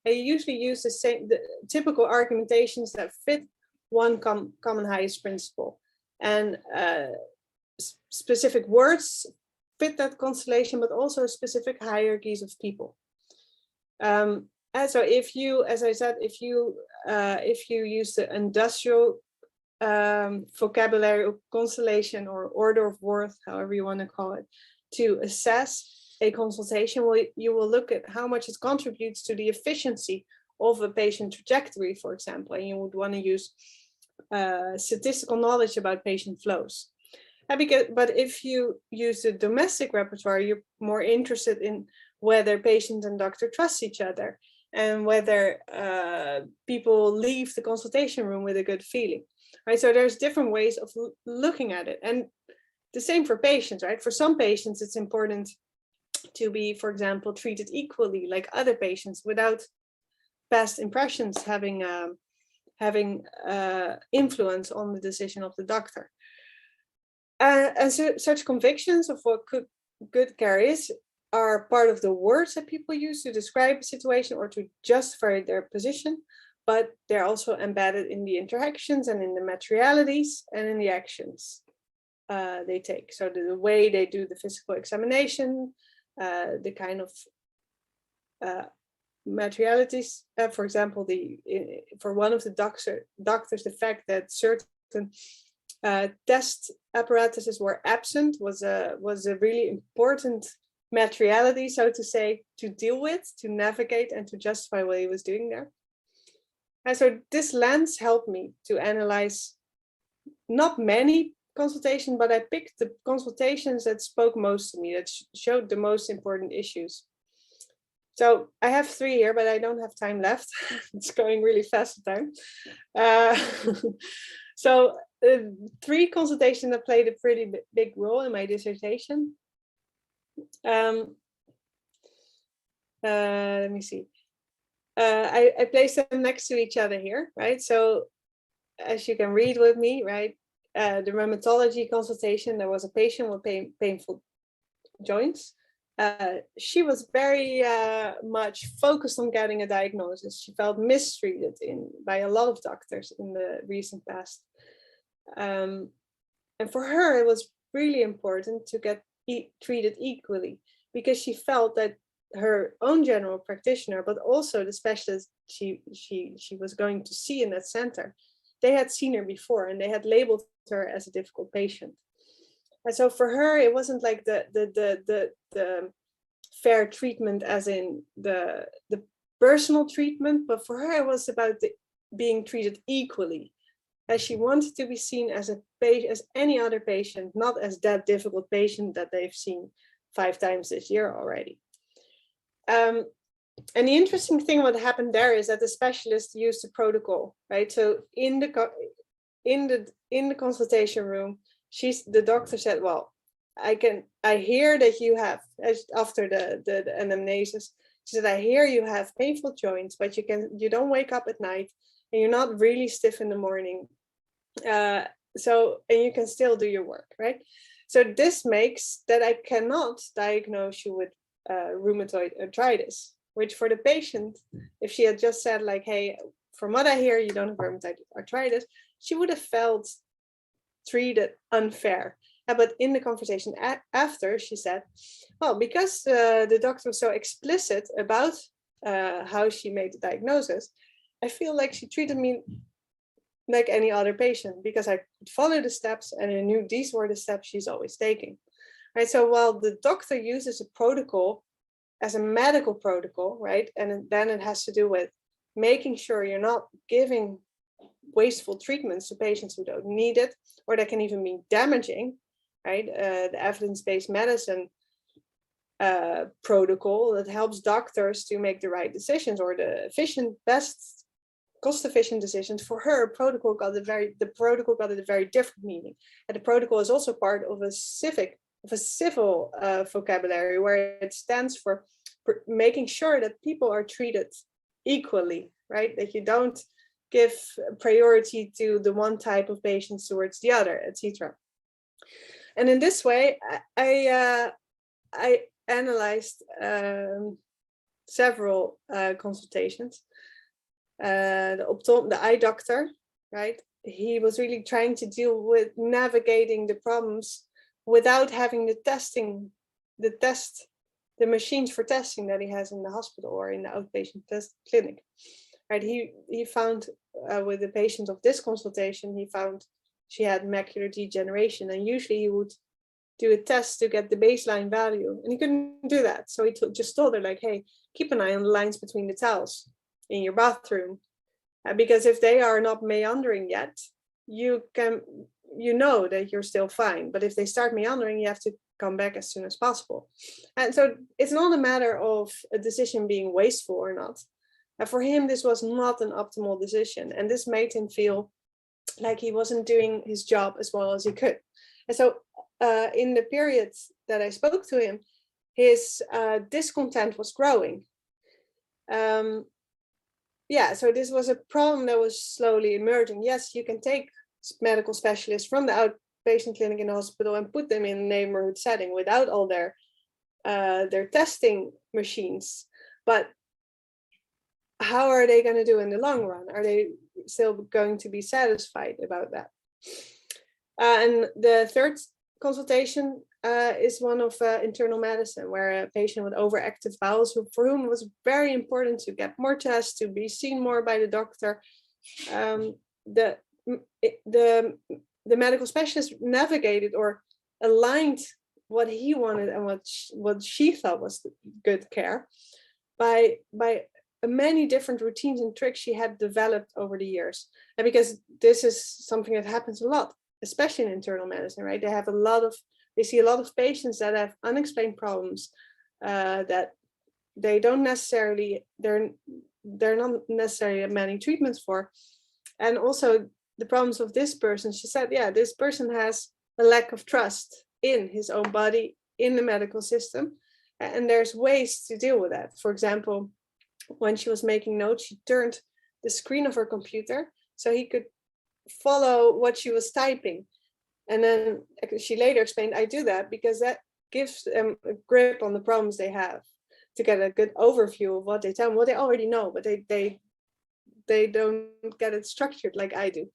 and you usually use the typical argumentations that fit one common highest principle. And specific words fit that constellation, but also specific hierarchies of people. And so if you, as I said, if you use the industrial vocabulary or constellation or order of worth, however you want to call it, to assess a consultation, you will look at how much it contributes to the efficiency of a patient trajectory, for example, and you would want to use statistical knowledge about patient flows. But if you use the domestic repertoire, you're more interested in whether patient and doctor trust each other and whether people leave the consultation room with a good feeling, right? So there's different ways of looking at it. And the same for patients, right? For some patients, it's important to be, for example, treated equally like other patients without past impressions having influence on the decision of the doctor. And so such convictions of what good care is are part of the words that people use to describe a situation or to justify their position, but they're also embedded in the interactions and in the materialities and in the actions they take. So the way they do the physical examination, the kind of materialities, for example, for one of the doctors, the fact that certain test apparatuses were absent was a really important materiality, so to say, to deal with, to navigate, and to justify what he was doing there. And so this lens helped me to analyze not many consultations, but I picked the consultations that spoke most to me, that showed the most important issues. So I have 3 here, but I don't have time left. It's going really fast the time. So 3 consultations that played a pretty big role in my dissertation. Let me see. I placed them next to each other here, right? So as you can read with me, right? The rheumatology consultation, there was a patient with painful joints. She was very much focused on getting a diagnosis. She felt mistreated by a lot of doctors in the recent past. And for her, it was really important to get treated equally, because she felt that her own general practitioner, but also the specialist she was going to see in that center, they had seen her before and they had labeled her as a difficult patient. And so for her, it wasn't like the fair treatment as in the personal treatment, but for her it was about being treated equally, as she wanted to be seen as any other patient, not as that difficult patient that they've seen 5 times this year already. And the interesting thing what happened there is that the specialist used a protocol, right? So in the consultation room, the doctor said, well, I hear that you have, after the anamnesis, she said, I hear you have painful joints, but you don't wake up at night and you're not really stiff in the morning. And you can still do your work, right? So this makes that I cannot diagnose you with rheumatoid arthritis, which for the patient, if she had just said like, hey, from what I hear, you don't have rheumatoid arthritis, she would have felt treated unfair. But in the conversation after, she said, well, because the doctor was so explicit about how she made the diagnosis, I feel like she treated me like any other patient, because I could follow the steps and I knew these were the steps she's always taking. Right. So while the doctor uses a protocol as a medical protocol, right, and then it has to do with making sure you're not giving wasteful treatments to patients who don't need it, or that can even be damaging, right? The evidence-based medicine protocol that helps doctors to make the right decisions, or the best cost-efficient decisions. For her, the protocol got a very different meaning. And the protocol is also part of a civil vocabulary, where it stands for making sure that people are treated equally, right? That you don't give priority to the one type of patients towards the other, etc. And in this way, I analyzed several consultations. The eye doctor, right? He was really trying to deal with navigating the problems without having the machines for testing that he has in the hospital or in the outpatient test clinic. Right? He found with the patient of this consultation, he found she had macular degeneration, and usually he would do a test to get the baseline value, and he couldn't do that. So he just told her, like, hey, keep an eye on the lines between the towels in your bathroom, because if they are not meandering yet, you know that you're still fine. But if they start meandering, you have to come back as soon as possible. And so it's not a matter of a decision being wasteful or not. And for him, this was not an optimal decision, and this made him feel like he wasn't doing his job as well as he could. And so in the period that I spoke to him, his discontent was growing. Yeah, so this was a problem that was slowly emerging. Yes, you can take medical specialists from the outpatient clinic in the hospital and put them in a neighborhood setting without all their testing machines. But how are they going to do in the long run? Are they still going to be satisfied about that? And the third consultation is one of internal medicine, where a patient with overactive bowels, for whom it was very important to get more tests, to be seen more by the doctor. The medical specialist navigated or aligned what he wanted and what she thought was good care by many different routines and tricks she had developed over the years. And because this is something that happens a lot, especially in internal medicine, right? They see a lot of patients that have unexplained problems that they don't necessarily, they're not necessarily many treatments for. And also the problems of this person, she said, yeah, this person has a lack of trust in his own body, in the medical system. And there's ways to deal with that. For example, when she was making notes, she turned the screen of her computer so he could follow what she was typing. And then she later explained, I do that because that gives them a grip on the problems they have, to get a good overview of what they tell them, what they already know, but they don't get it structured like I do.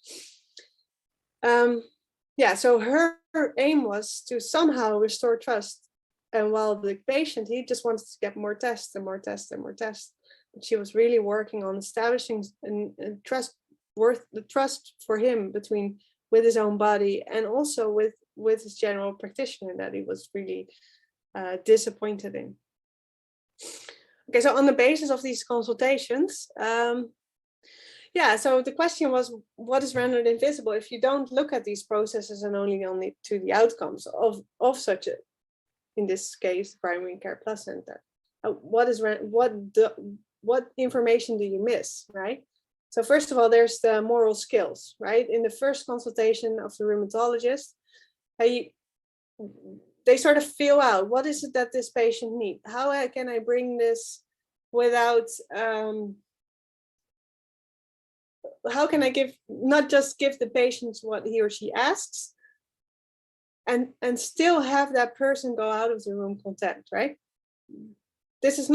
Yeah, so her aim was to somehow restore trust. And while the patient, he just wanted to get more tests and more tests and more tests. But she was really working on establishing the trust for him with his own body, and also with his general practitioner that he was really disappointed in. Okay, so on the basis of these consultations, yeah, so the question was, what is rendered invisible if you don't look at these processes and only to the outcomes of such a, in this case, primary care plus center? What information do you miss, right? So first of all, there's the moral skills, right? In the first consultation of the rheumatologist, they sort of feel out, what is it that this patient needs? How can I bring this without, how can I not just give the patient what he or she asks, and still have that person go out of the room content, right? This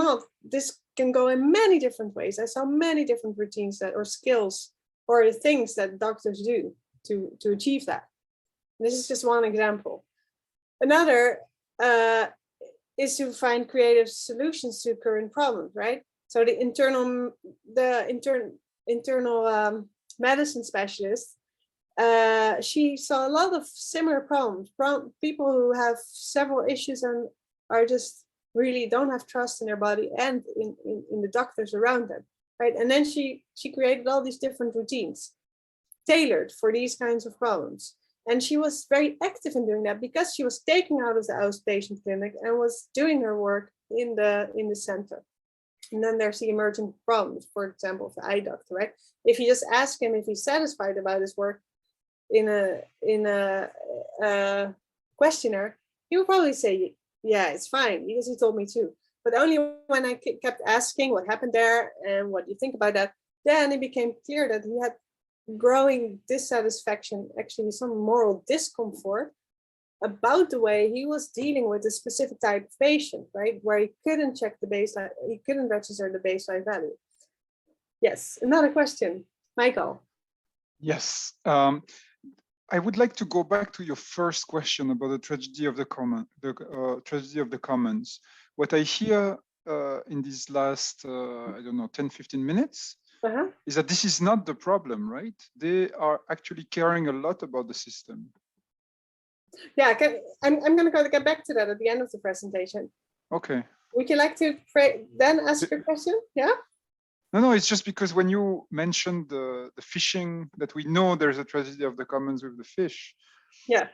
can go in many different ways. I saw many different routines or skills or things that doctors do to achieve that. This is just one example. Another is to find creative solutions to current problems, right? So the internal medicine specialist, she saw a lot of similar problems. People who have several issues and are just really don't have trust in their body and in the doctors around them, right? And then she created all these different routines tailored for these kinds of problems. And she was very active in doing that because she was taking out of the outpatient clinic and was doing her work in the center. And then there's the emergent problems, for example, of the eye doctor, right? If you just ask him if he's satisfied about his work in a questionnaire, he would probably say, yeah, it's fine, because he told me to. But only when I kept asking what happened there and what do you think about that, then it became clear that he had growing dissatisfaction, actually some moral discomfort about the way he was dealing with a specific type of patient, right? Where he couldn't check the baseline, he couldn't register the baseline value. Yes, another question, Michael. Yes, I would like to go back to your first question about the tragedy of the tragedy of the commons. What I hear in these last, I don't know, 10, 15 minutes, is that this is not the problem, right? They are actually caring a lot about the system. Yeah, I'm going to get back to that at the end of the presentation. Okay. Would you like to then ask your question? Yeah? No, it's just because when you mentioned the fishing, that we know there's a tragedy of the commons with the fish. Yeah.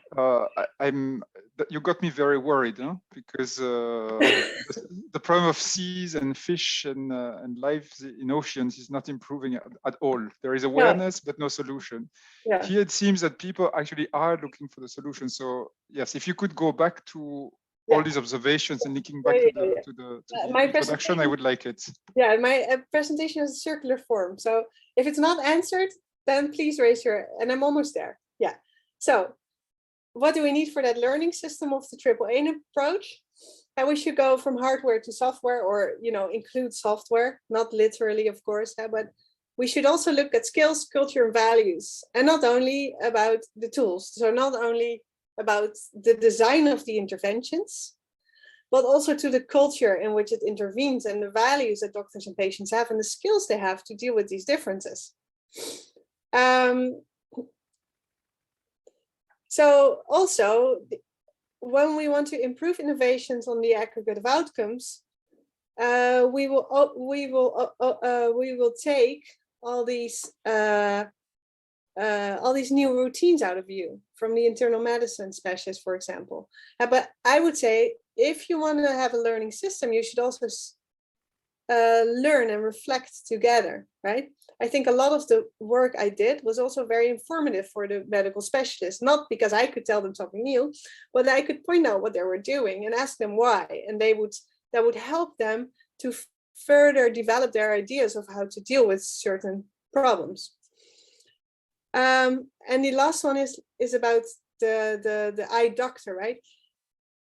You got me very worried, huh? Because the problem of seas and fish and lives in oceans is not improving at all. There is awareness, but no solution. Yeah. Here it seems that people actually are looking for the solution. So yes, if you could go back to all these observations and linking back to the introduction, I would like it. Yeah, my presentation is a circular form. So if it's not answered, then please raise your, and I'm almost there. Yeah. So what do we need for that learning system of the AAA approach? And we should go from hardware to software, or, you know, include software, not literally, of course, but we should also look at skills, culture, and values, and not only about the tools. So not only about the design of the interventions, but also to the culture in which it intervenes and the values that doctors and patients have and the skills they have to deal with these differences. So also, when we want to improve innovations on the aggregate of outcomes, we will take all these new routines out of view from the internal medicine specialist, for example. But I would say, if you want to have a learning system, you should also learn and reflect together, right? I think a lot of the work I did was also very informative for the medical specialists, not because I could tell them something new, but I could point out what they were doing and ask them why, and that would help them to further develop their ideas of how to deal with certain problems. And the last one is about the eye doctor, right?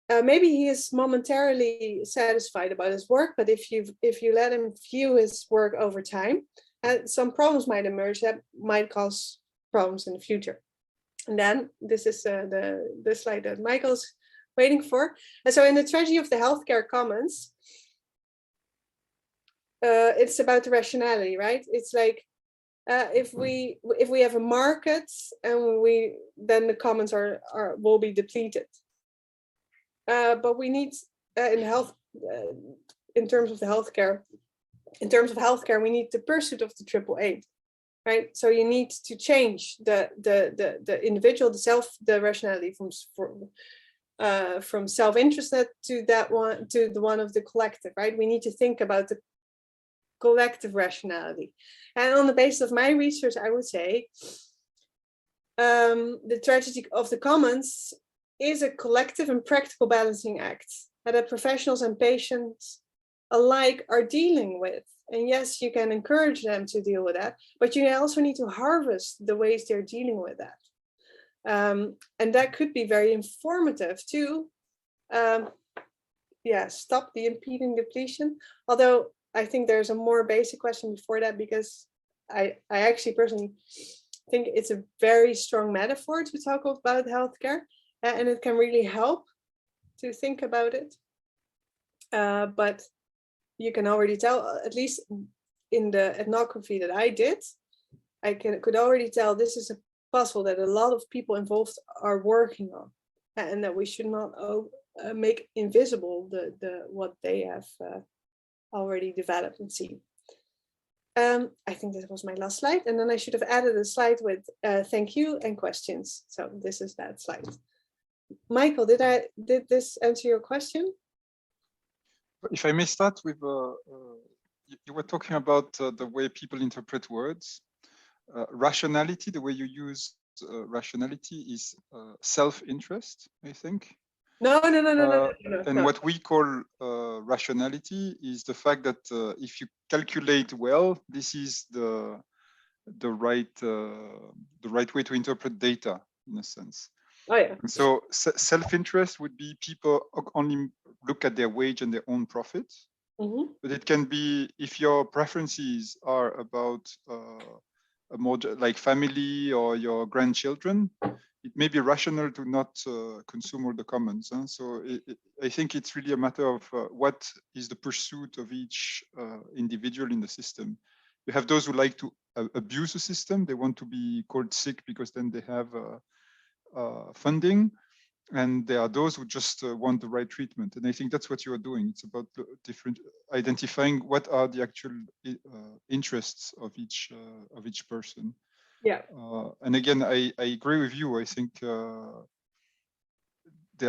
Maybe he is momentarily satisfied about his work, but if you let him view his work over time, some problems might emerge that might cause problems in the future. And then this is the slide that Michael's waiting for. And so in the tragedy of the healthcare commons, it's about the rationality, right? It's like, if we have a market and then the commons will be depleted. But we need in terms of healthcare, we need the pursuit of the AAA, right? So you need to change the individual, the rationality from self-interested to the one of the collective, right? We need to think about the collective rationality. And on the basis of my research, I would say the tragedy of the commons is a collective and practical balancing act that professionals and patients alike are dealing with. And yes, you can encourage them to deal with that, but you also need to harvest the ways they're dealing with that. And that could be very informative too. Stop the impeding depletion. Although I think there's a more basic question before that, because I actually personally think it's a very strong metaphor to talk about healthcare, and it can really help to think about it. But you can already tell, at least in the ethnography that I did, could already tell this is a puzzle that a lot of people involved are working on, and that we should not make invisible what they have already developed and seen. I think that was my last slide, and then I should have added a slide with thank you and questions. So this is that slide. Michael, did this answer your question? If I may start with, you were talking about the way people interpret words. Rationality, the way you use rationality is self-interest, I think. No. And what we call rationality is the fact that if you calculate well, this is the right way to interpret data, in a sense. Oh yeah. So self-interest would be people only look at their wage and their own profit. Mm-hmm. But it can be, if your preferences are about a more like family or your grandchildren, it may be rational to not consume all the commons. Huh? So I think it's really a matter of what is the pursuit of each individual in the system. You have those who like to abuse the system. They want to be called sick because then they have funding. And there are those who just want the right treatment. And I think that's what you are doing. It's about different identifying what are the actual interests of each person. Yeah. And again, I agree with you. I think there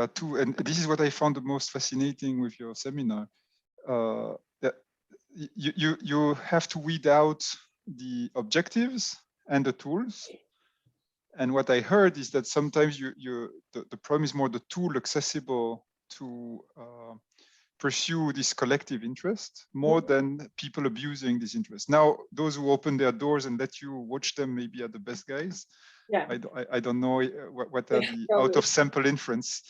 are two, and this is what I found the most fascinating with your seminar. That you have to weed out the objectives and the tools. And what I heard is that sometimes the problem is more the tool accessible to pursue this collective interest more than people abusing this interest. Now, those who open their doors and let you watch them maybe are the best guys. Yeah. I don't know what are the out of sample inference.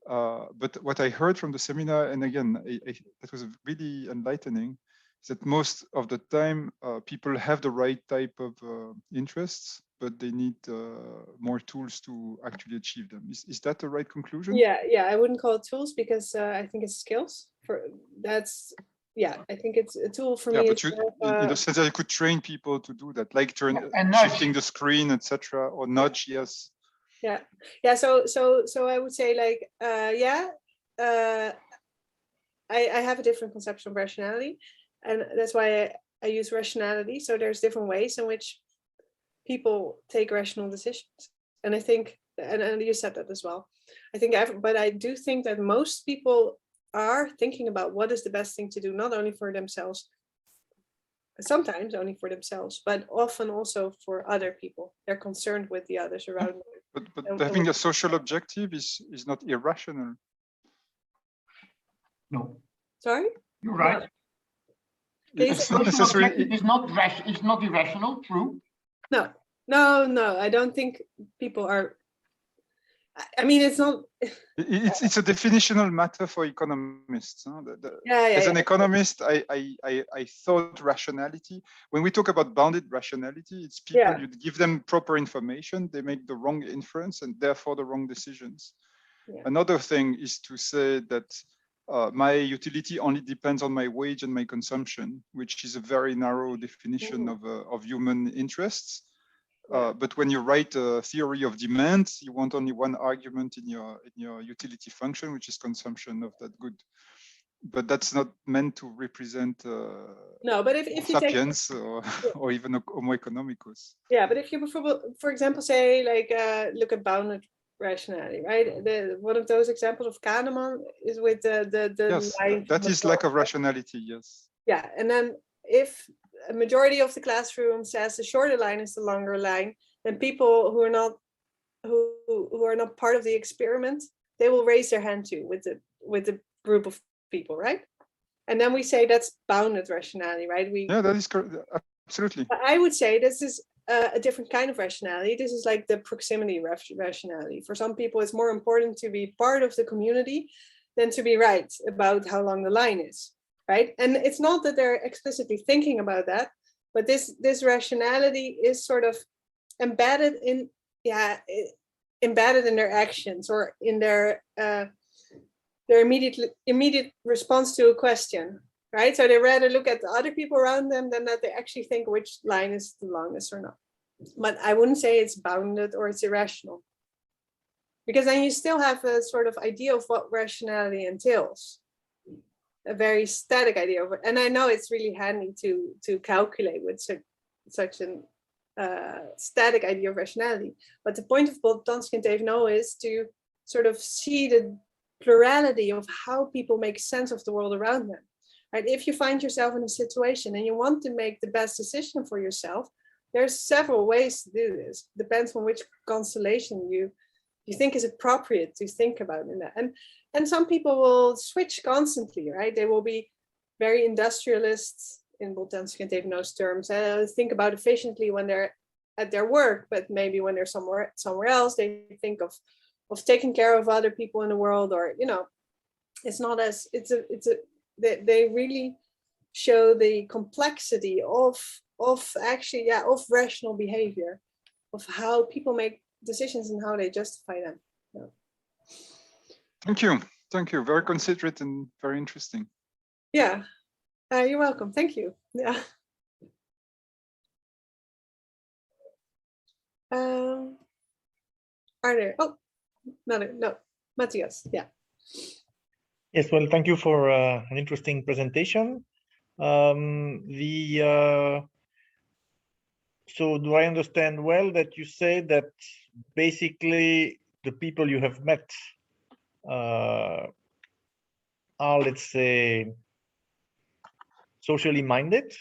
But what I heard from the seminar, and again, that was really enlightening, is that most of the time people have the right type of interests, but they need more tools to actually achieve them. Is that the right conclusion? Yeah, I wouldn't call it tools because I think it's skills. I think it's a tool for me. But in the sense that you could train people to do that, like shifting the screen, etc., or nudge. Yes. Yeah. So I would say like I have a different conception of rationality, and that's why I use rationality. So there's different ways in which people take rational decisions, and I think, and you said that as well. I think, but I do think that most people are thinking about what is the best thing to do, not only for themselves, sometimes only for themselves, but often also for other people. They're concerned with the others around them. But having a social objective is not irrational. No. Sorry? You're right. It's not necessarily. It's not irrational. True. No. I don't think people are. I mean, it's not. It's a definitional matter for economists. Huh? As an economist, I thought rationality. When we talk about bounded rationality, it's people, you give them proper information, they make the wrong inference and therefore the wrong decisions. Yeah. Another thing is to say that my utility only depends on my wage and my consumption, which is a very narrow definition of human interests. But when you write a theory of demand, you want only one argument in your utility function, which is consumption of that good. But that's not meant to represent no. But if sapiens or even Homo economicus. Yeah, but if you, for example, say like look at bounded rationality, right? One of those examples of Kahneman is with the yes, line. That is lack of rationality. Yes. Yeah, and then if a majority of the classroom says the shorter line is the longer line, then people who are not part of the experiment, they will raise their hand too with the group of people, right? And then we say that's bounded rationality, right? Yeah, that is correct. Absolutely. I would say this is a different kind of rationality. This is like the proximity rationality. For some people, it's more important to be part of the community than to be right about how long the line is. Right, and it's not that they're explicitly thinking about that, but this rationality is sort of embedded in their actions or in their immediate response to a question. Right, so they rather look at the other people around them than that they actually think which line is the longest or not. But I wouldn't say it's bounded or it's irrational, because then you still have a sort of idea of what rationality entails. A very static idea of it, and I know it's really handy to calculate with such an static idea of rationality. But the point of both Dansky and Thévenot is to sort of see the plurality of how people make sense of the world around them. Right? If you find yourself in a situation and you want to make the best decision for yourself, there's several ways to do this. Depends on which constellation you think is appropriate to think about in that. And some people will switch constantly, right? They will be very industrialists in Dansky and Thévenot's terms, think about efficiently when they're at their work, but maybe when they're somewhere else, they think of taking care of other people in the world, or it's not as they really show the complexity of rational behavior, of how people make decisions and how they justify them. Thank you. Very considerate and very interesting. Yeah, you're welcome. Thank you. Yeah. Are there? Oh, no, Matthias. Yeah. Yes, well, thank you for an interesting presentation. So do I understand well that you say that basically the people you have met are, let's say, socially minded,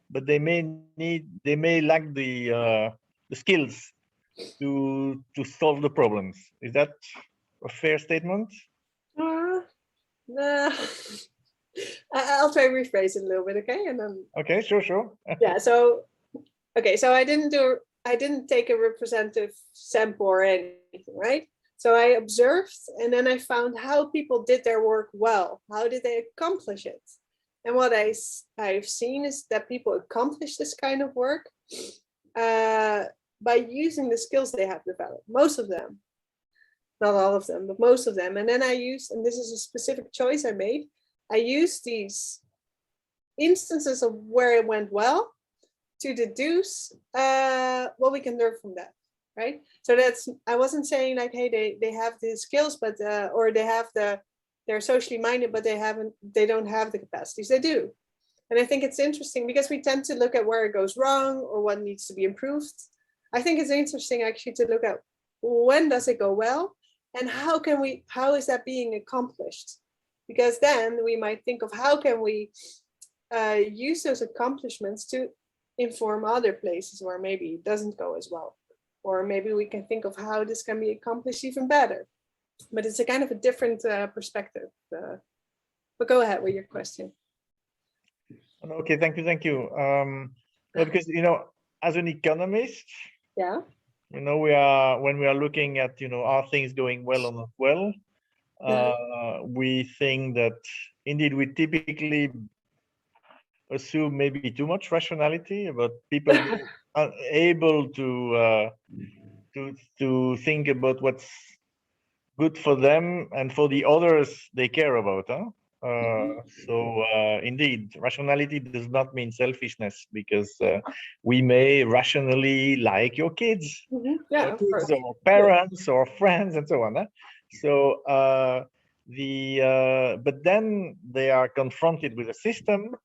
but they may lack the skills to solve the problems. Is that a fair statement? I'll try to rephrase it a little bit, okay? And then okay, sure. Yeah. So okay, so I didn't take a representative sample or anything, right? So I observed, and then I found how people did their work well. How did they accomplish it? And what I've seen is that people accomplish this kind of work by using the skills they have developed. Most of them, not all of them, but most of them. And then I used, and this is a specific choice I made, I used these instances of where it went well to deduce what we can learn from that, right? So I wasn't saying like, hey, they have the skills, but or they're socially minded, but they don't have the capacities. They do. And I think it's interesting because we tend to look at where it goes wrong or what needs to be improved. I think it's interesting actually to look at when does it go well and how is that being accomplished? Because then we might think of how can we use those accomplishments to inform other places where maybe it doesn't go as well. Or maybe we can think of how this can be accomplished even better. But it's a kind of a different perspective. But go ahead with your question. Okay, thank you. Well, because as an economist, yeah, when we are looking at are things going well or not well, we think that indeed we typically assume maybe too much rationality about people are able to think about what's good for them and for the others they care about. So indeed, rationality does not mean selfishness, because we may rationally like your kids, yeah, or parents or friends and so on. So but then they are confronted with a system,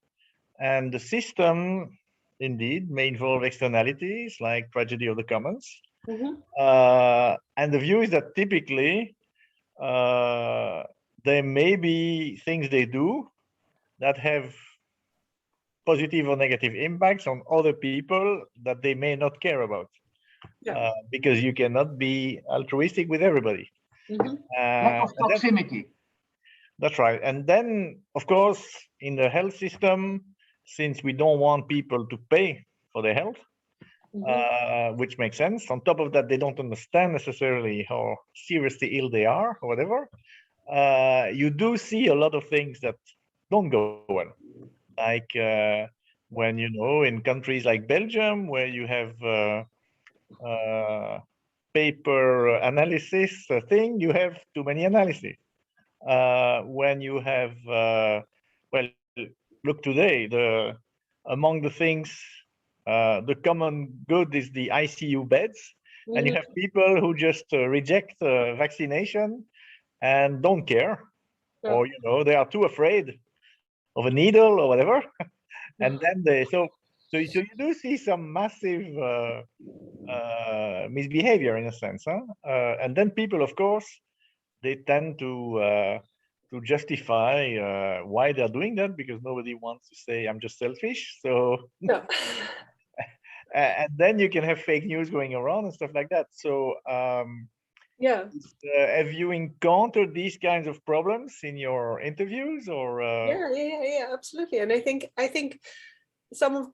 and the system indeed may involve externalities like tragedy of the commons. And the view is that typically there may be things they do that have positive or negative impacts on other people that they may not care about. Because you cannot be altruistic with everybody. Lack of proximity. That's right. And then, of course, in the health system, since we don't want people to pay for their health, which makes sense. On top of that, they don't understand necessarily how seriously ill they are or whatever. You do see a lot of things that don't go well. Like when, in countries like Belgium, where you have paper analysis thing, you have too many analyses. When you have, well, look today, among the things, the common good is the ICU beds, and you have people who just reject vaccination and don't care, or they are too afraid of a needle or whatever, and then so you do see some massive misbehavior in a sense, and then people, of course, they tend to justify why they're doing that, because nobody wants to say I'm just selfish. So and then you can have fake news going around and stuff like that. So have you encountered these kinds of problems in your interviews, or yeah, absolutely. And I think some of,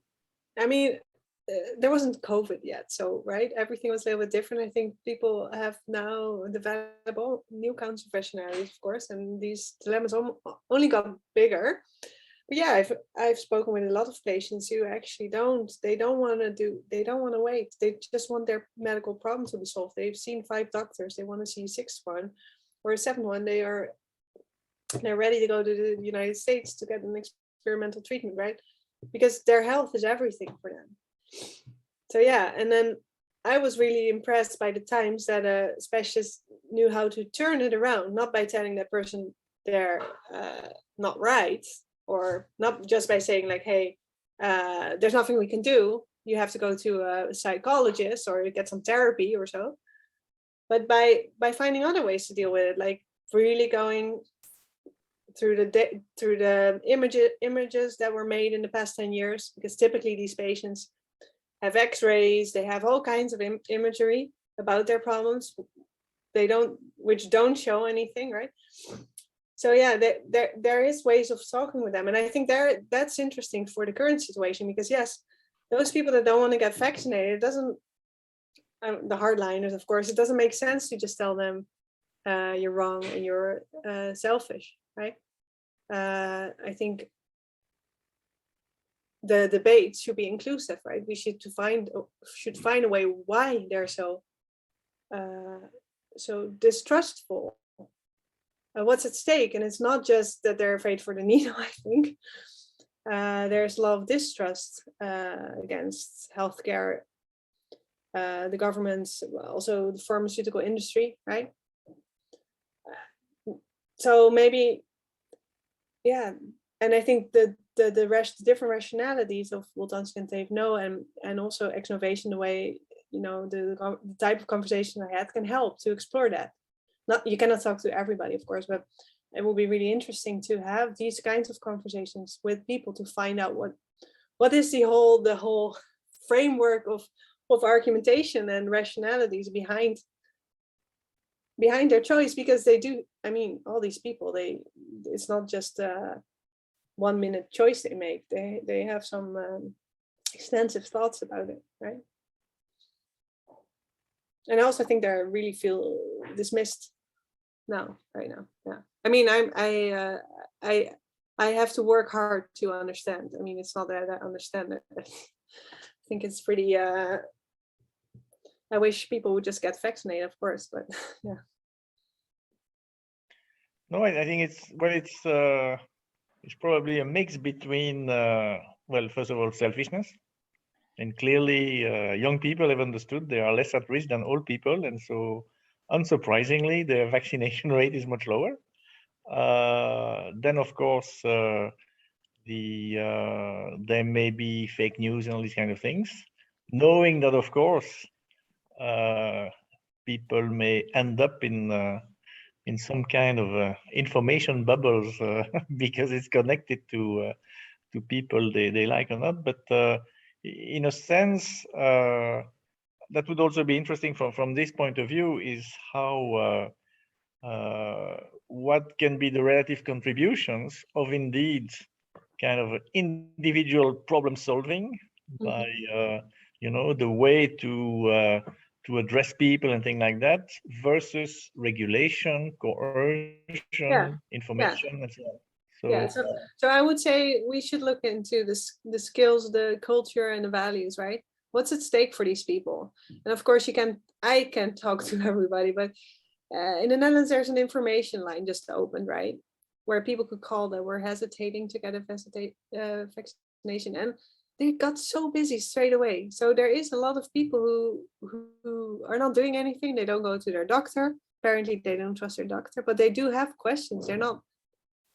there wasn't COVID yet, so right, everything was a little bit different. I think people have now developed new kinds of rationalities, of course, and these dilemmas only got bigger. But yeah, I've spoken with a lot of patients who actually don't want to wait. They just want their medical problem to be solved. They've seen 5 doctors. They want to see a 6th one or a 7th one. They're ready to go to the United States to get an experimental treatment, right? Because their health is everything for them. So yeah, and then I was really impressed by the times that a specialist knew how to turn it around, not by telling that person they're not right, or not just by saying like, hey, there's nothing we can do, you have to go to a psychologist or get some therapy or so, but by finding other ways to deal with it, like really going through the images that were made in the past 10 years, because typically these patients have x-rays, they have all kinds of imagery about their problems, which don't show anything, right? So yeah, there is ways of talking with them, and I think that's interesting for the current situation, because yes, those people that don't want to get vaccinated, it doesn't, the hardliners, of course, it doesn't make sense to just tell them you're wrong and you're selfish, right? I think the debate should be inclusive, right? We should find a way why they're so distrustful. What's at stake? And it's not just that they're afraid for the needle. I think there's a lot of distrust against healthcare, the governments, also the pharmaceutical industry, right? So maybe, yeah, and I think the different rationalities of what Untitled know, and also Exnovation, the way, you know, the type of conversation I had can help to explore that. You cannot talk to everybody, of course, but it will be really interesting to have these kinds of conversations with people to find out what is the whole framework of argumentation and rationalities behind their choice, because they do, I mean, all these people, it's not just a 1 minute choice they make. They have some extensive thoughts about it, right? And I also think they really feel dismissed right now. Yeah, I mean, I have to work hard to understand. I mean, it's not that I understand it. I think it's pretty. I wish people would just get vaccinated, of course, but yeah. No, I think it's probably a mix between well, first of all, selfishness, and clearly young people have understood they are less at risk than old people, and so unsurprisingly, the vaccination rate is much lower. Then, of course, there may be fake news and all these kind of things, knowing that, of course, people may end up in some kind of information bubbles because it's connected to people they like or not. But in a sense, that would also be interesting from this point of view, is how what can be the relative contributions of indeed kind of individual problem solving by you know, the way to address people and things like that, versus regulation, coercion, information, and so on. So, yeah, so I would say we should look into the skills, the culture, and the values, right? What's at stake for these people? And of course, I can't talk to everybody, but in the Netherlands, there's an information line just opened, right, where people could call that were hesitating to get a vaccination, and they got so busy straight away. So there is a lot of people who are not doing anything. They don't go to their doctor. Apparently, they don't trust their doctor, but they do have questions. They're not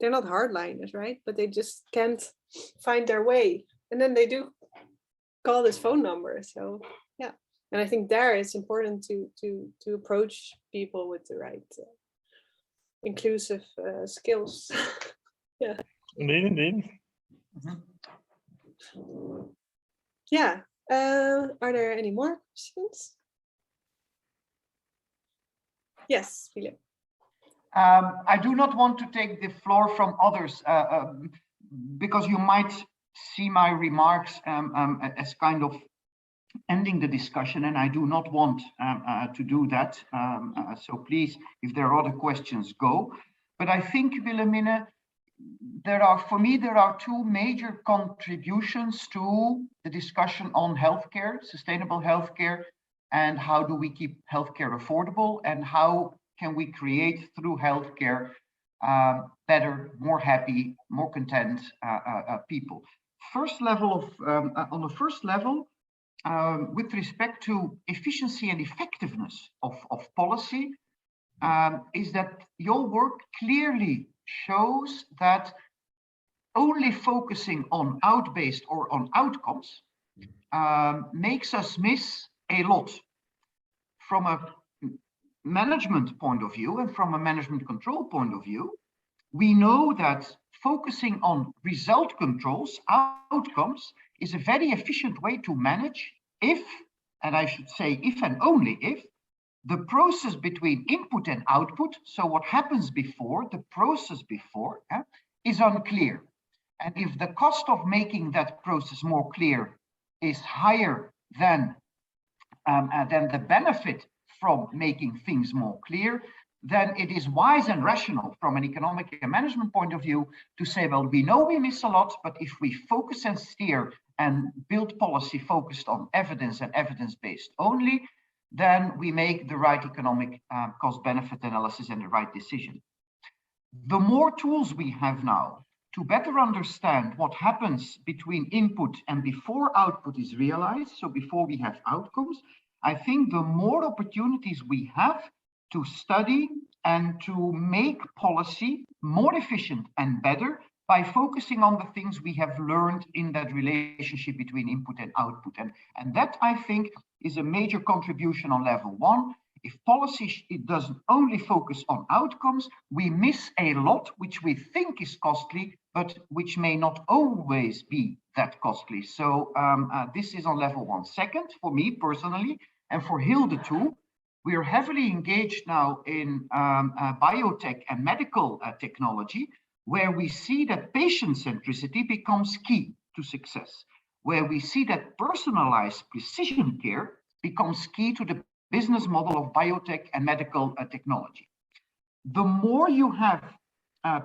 hardliners, right? But they just can't find their way, and then they do call this phone number. So yeah, and I think there it's important to approach people with the right inclusive skills. Yeah. Indeed. Yeah. Are there any more questions? Yes, Philip. I do not want to take the floor from others because you might see my remarks as kind of ending the discussion, and I do not want to do that. So please, if there are other questions, go. But I think, Wilhelmine, for me, there are two major contributions to the discussion on healthcare, sustainable healthcare, and how do we keep healthcare affordable, and how can we create through healthcare better, more happy, more content people. First level of on the first level, with respect to efficiency and effectiveness of policy, is that your work clearly shows that only focusing on out-based or on outcomes makes us miss a lot. From a management point of view and from a management control point of view, we know that focusing on result controls, outcomes, is a very efficient way to manage if, and I should say if and only if, the process between input and output, so what happens before, the process before, is unclear. And if the cost of making that process more clear is higher than the benefit from making things more clear, then it is wise and rational from an economic and management point of view to say, well, we know we miss a lot, but if we focus and steer and build policy focused on evidence and evidence-based only, then we make the right economic cost-benefit analysis and the right decision. The more tools we have now to better understand what happens between input and before output is realized, so before we have outcomes, I think the more opportunities we have to study and to make policy more efficient and better by focusing on the things we have learned in that relationship between input and output. And that, I think, is a major contribution on level one. If policy it doesn't only focus on outcomes, we miss a lot which we think is costly, but which may not always be that costly. So this is on level one. Second, for me personally, and for Hilde too, we are heavily engaged now in biotech and medical technology, where we see that patient centricity becomes key to success, where we see that personalized precision care becomes key to the business model of biotech and medical technology. The more you have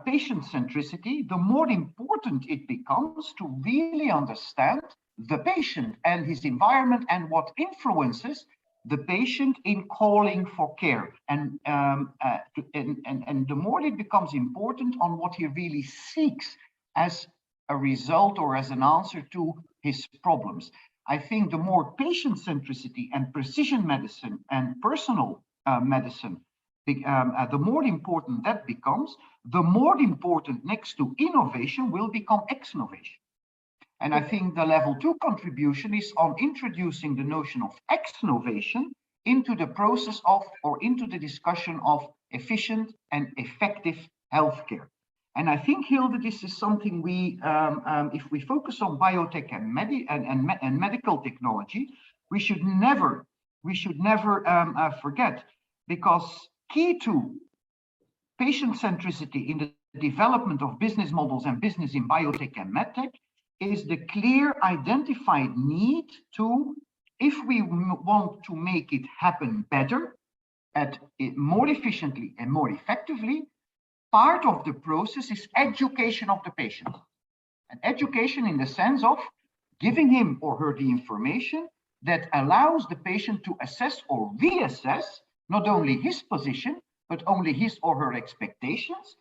patient centricity, the more important it becomes to really understand the patient and his environment and what influences the patient in calling for care. And the more it becomes important on what he really seeks as a result or as an answer to his problems. I think the more patient centricity and precision medicine and personal medicine, the more important that becomes, the more important next to innovation will become exnovation. And I think the level two contribution is on introducing the notion of exnovation into the process of, or into the discussion of efficient and effective healthcare. And I think, Hilde, this is something we, if we focus on biotech and medical technology, we should never forget, because key to patient centricity in the development of business models and business in biotech and medtech is the clear identified need to, if we want to make it happen better, more efficiently and more effectively, part of the process is education of the patient. And education in the sense of giving him or her the information that allows the patient to assess or reassess not only his position, but only his or her expectations,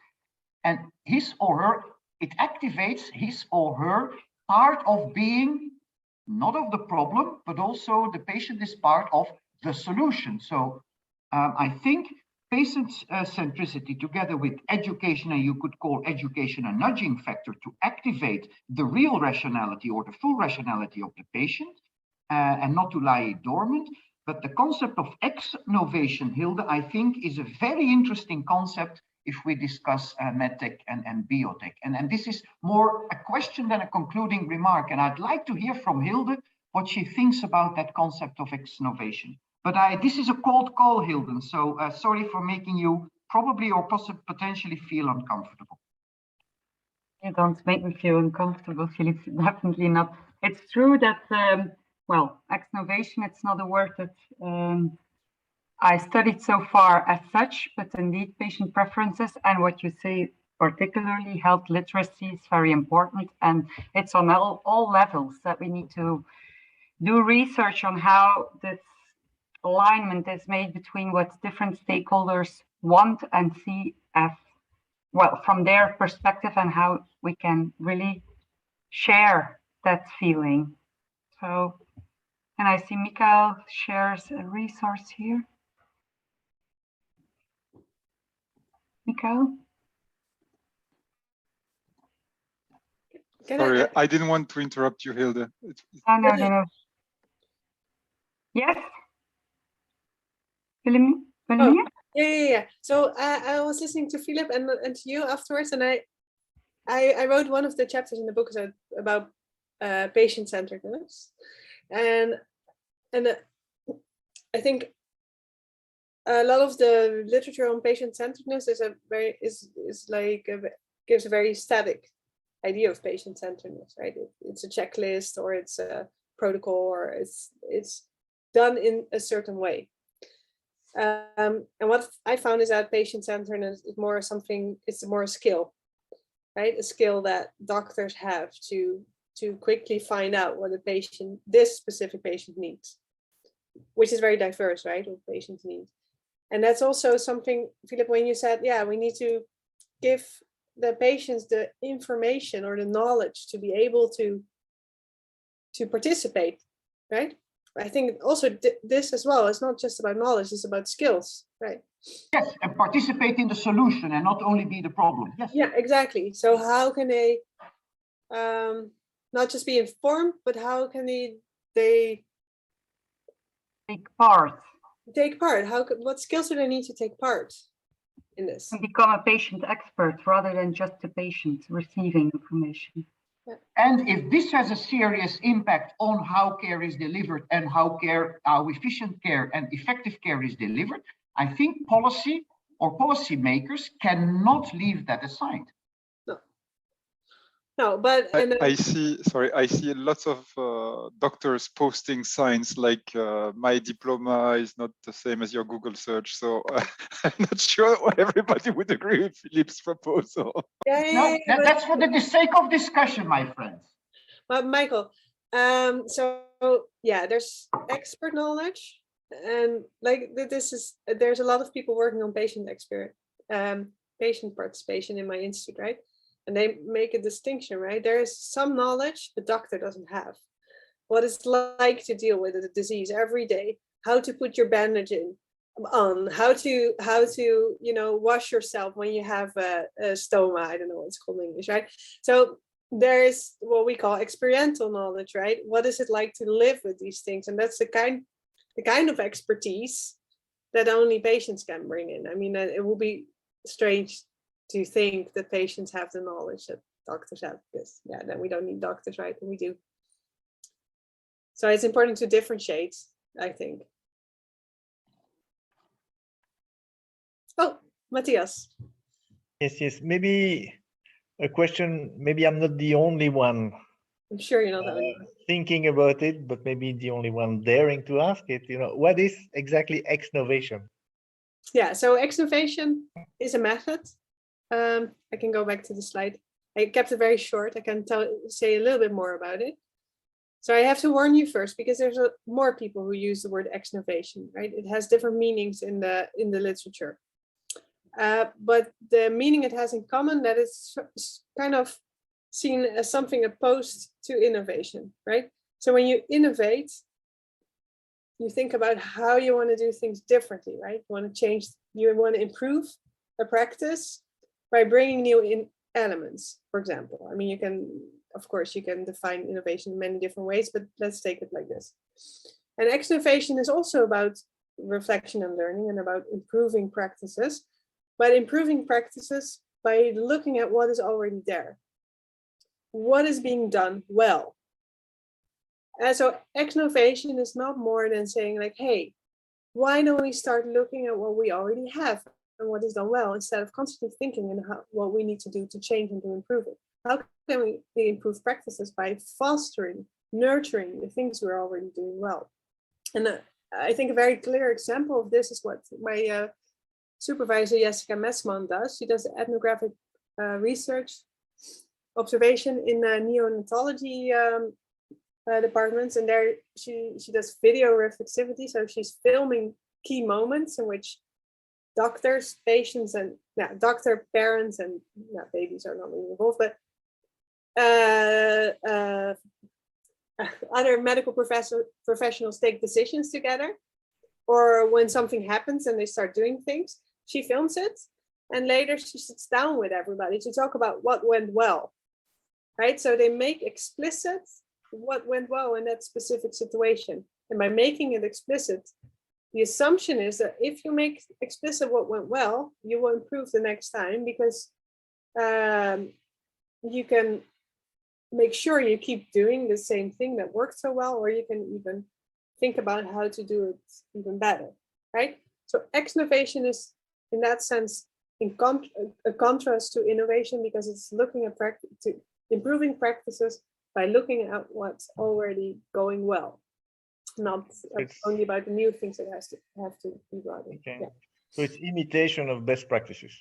and his or her, it activates his or her part of being not of the problem, but also the patient is part of the solution. So I think patient centricity together with education, and you could call education a nudging factor to activate the real rationality or the full rationality of the patient, and not to lie dormant. But the concept of exnovation, Hilde, I think is a very interesting concept if we discuss medtech and biotech. And this is more a question than a concluding remark. And I'd like to hear from Hilde what she thinks about that concept of exnovation. But this is a cold call, Hilde, so sorry for making you probably or potentially feel uncomfortable. You don't make me feel uncomfortable, Philippe, definitely not. It's true that well, Exnovation, it's not a word that I studied so far as such, but indeed patient preferences and what you say, particularly health literacy is very important. And it's on all levels that we need to do research on how this alignment is made between what different stakeholders want and see as, well, from their perspective, and how we can really share that feeling. So, and I see Mikael shares a resource here. Mikael? Sorry, I didn't want to interrupt you, Hilde. Oh, no. Yes? Oh, yeah. So I was listening to Philip and to you afterwards, and I wrote one of the chapters in the book about patient-centeredness, and I think a lot of the literature on patient-centeredness gives a very static idea of patient-centeredness, right? It's a checklist, or it's a protocol, or it's done in a certain way. And what I found is that patient-centeredness is more something, it's more a skill, right? A skill that doctors have to quickly find out what this specific patient needs, which is very diverse, right? What patients need. And that's also something, Philip, when you said, yeah, we need to give the patients the information or the knowledge to be able to participate, right? I think also this as well, it's not just about knowledge, it's about skills, right? Yes, and participate in the solution and not only be the problem. Yes. Yeah, exactly. So how can they not just be informed, but how can they take part? What skills do they need to take part in this? And become a patient expert rather than just a patient receiving information. And if this has a serious impact on how care is delivered and how efficient care and effective care is delivered, I think policy or policymakers cannot leave that aside. No, but I see lots of doctors posting signs like my diploma is not the same as your Google search. So I'm not sure everybody would agree with Philippe's proposal. That's for the sake of discussion, my friends. But Michael, so yeah, there's expert knowledge, and like there's a lot of people working on patient participation in my institute, right? And they make a distinction, right? There is some knowledge the doctor doesn't have. What it's like to deal with a disease every day, how to put your bandage on, how to wash yourself when you have a stoma. I don't know what it's called in English, right? So there's what we call experiential knowledge, right? What is it like to live with these things? And that's the kind of expertise that only patients can bring in. I mean, it will be strange to think that patients have the knowledge that doctors have, because then we don't need doctors, right? And we do. So it's important to differentiate, I think. Oh, Matthias. Yes. Maybe a question. Maybe I'm not the only one. I'm sure you're not the only one thinking about it, but maybe the only one daring to ask it. What is exactly Exnovation? Yeah. So Exnovation is a method. I can go back to the slide. I kept it very short. I can say a little bit more about it. So I have to warn you first, because there's more people who use the word Exnovation, right? It has different meanings in the literature. But the meaning it has in common, that it's kind of seen as something opposed to innovation, right? So when you innovate, you think about how you want to do things differently, right? You want to change, you want to improve a practice by bringing new elements, for example. I mean, you can define innovation in many different ways, but let's take it like this. And Exnovation is also about reflection and learning and about improving practices, but improving practices by looking at what is already there. What is being done well? And so Exnovation is not more than saying like, hey, why don't we start looking at what we already have and what is done well, instead of constantly thinking in what we need to do to change and to improve it? How can we improve practices by fostering nurturing the things we're already doing well. And I think a very clear example of this is what my supervisor Jessica Mesman does. She does ethnographic research observation in neonatology departments, and there she does video reflexivity. So she's filming key moments in which doctors, patients, and doctor, parents, and babies are not really involved, but other medical professionals take decisions together, or when something happens and they start doing things, she films it, and later she sits down with everybody to talk about what went well, right? So they make explicit what went well in that specific situation, and by making it explicit, the assumption is that if you make explicit what went well, you will improve the next time, because you can make sure you keep doing the same thing that worked so well, or you can even think about how to do it even better, right? So Exnovation is, in that sense, a contrast to innovation, because it's looking at improving practices by looking at what's already going well, not only about the new things that have to be brought in. Okay. Yeah. So it's imitation of best practices,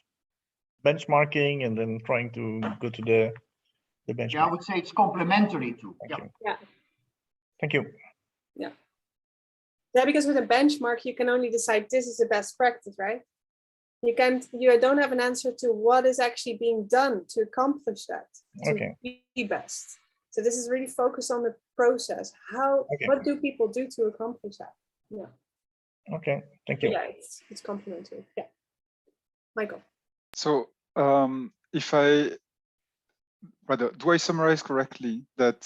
benchmarking, and then trying to go to the benchmark. Yeah, I would say it's complementary to. Thank you. Yeah. Thank you. Yeah, because with a benchmark, you can only decide this is the best practice, right? You don't have an answer to what is actually being done to accomplish that, to be best. So this is really focused on the process. What do people do to accomplish that? Yeah. Okay, thank you. Yeah, it's complementary. Yeah. Michael. So do I summarize correctly that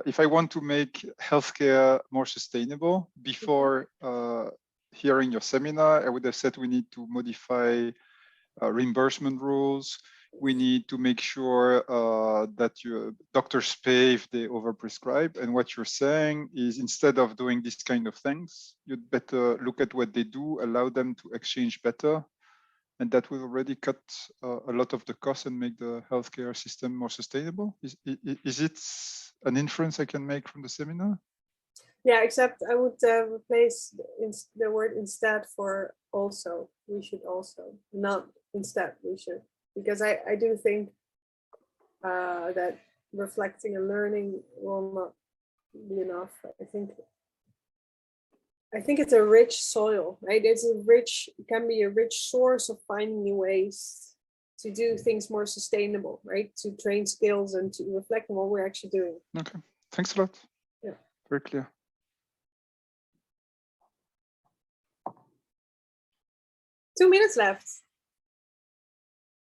if I want to make healthcare more sustainable, before hearing your seminar, I would have said we need to modify reimbursement rules. We need to make sure that your doctors pay if they overprescribe. And what you're saying is, instead of doing these kind of things, you'd better look at what they do, allow them to exchange better. And that will already cut a lot of the costs and make the healthcare system more sustainable. Is it an inference I can make from the seminar? Yeah, except I would replace the word instead for also. We should also, not instead, we should. Because I do think that reflecting and learning will not be enough. I think it's a rich soil, right? It can be a rich source of finding new ways to do things more sustainable, right? To train skills and to reflect on what we're actually doing. Okay, thanks a lot. Yeah. Very clear. 2 minutes left.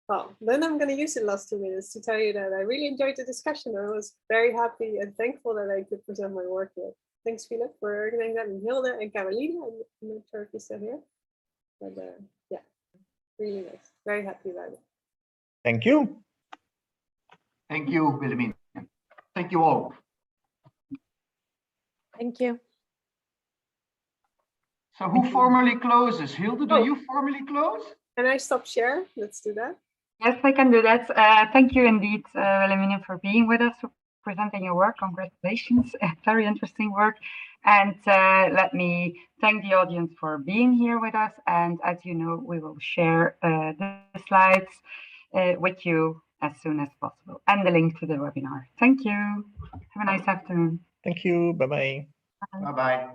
Well, then I'm going to use the last 2 minutes to tell you that I really enjoyed the discussion. I was very happy and thankful that I could present my work here. Thanks, Philip, for organizing that, and Hilde and Carolina. I'm not sure if you're still here, but yeah, really nice. Very happy about it. Thank you. Thank you, Wilhelmine. Thank you all. Thank you. So who formally closes? Hilde, do you formally close? Can I stop share? Let's do that. Yes, I can do that. Thank you indeed, Wilhelmine, for being with us, for presenting your work. Congratulations, very interesting work. And let me thank the audience for being here with us. And as you know, we will share the slides with you as soon as possible, and the link to the webinar. Thank you. Have a nice afternoon. Thank you. Bye-bye. Bye-bye.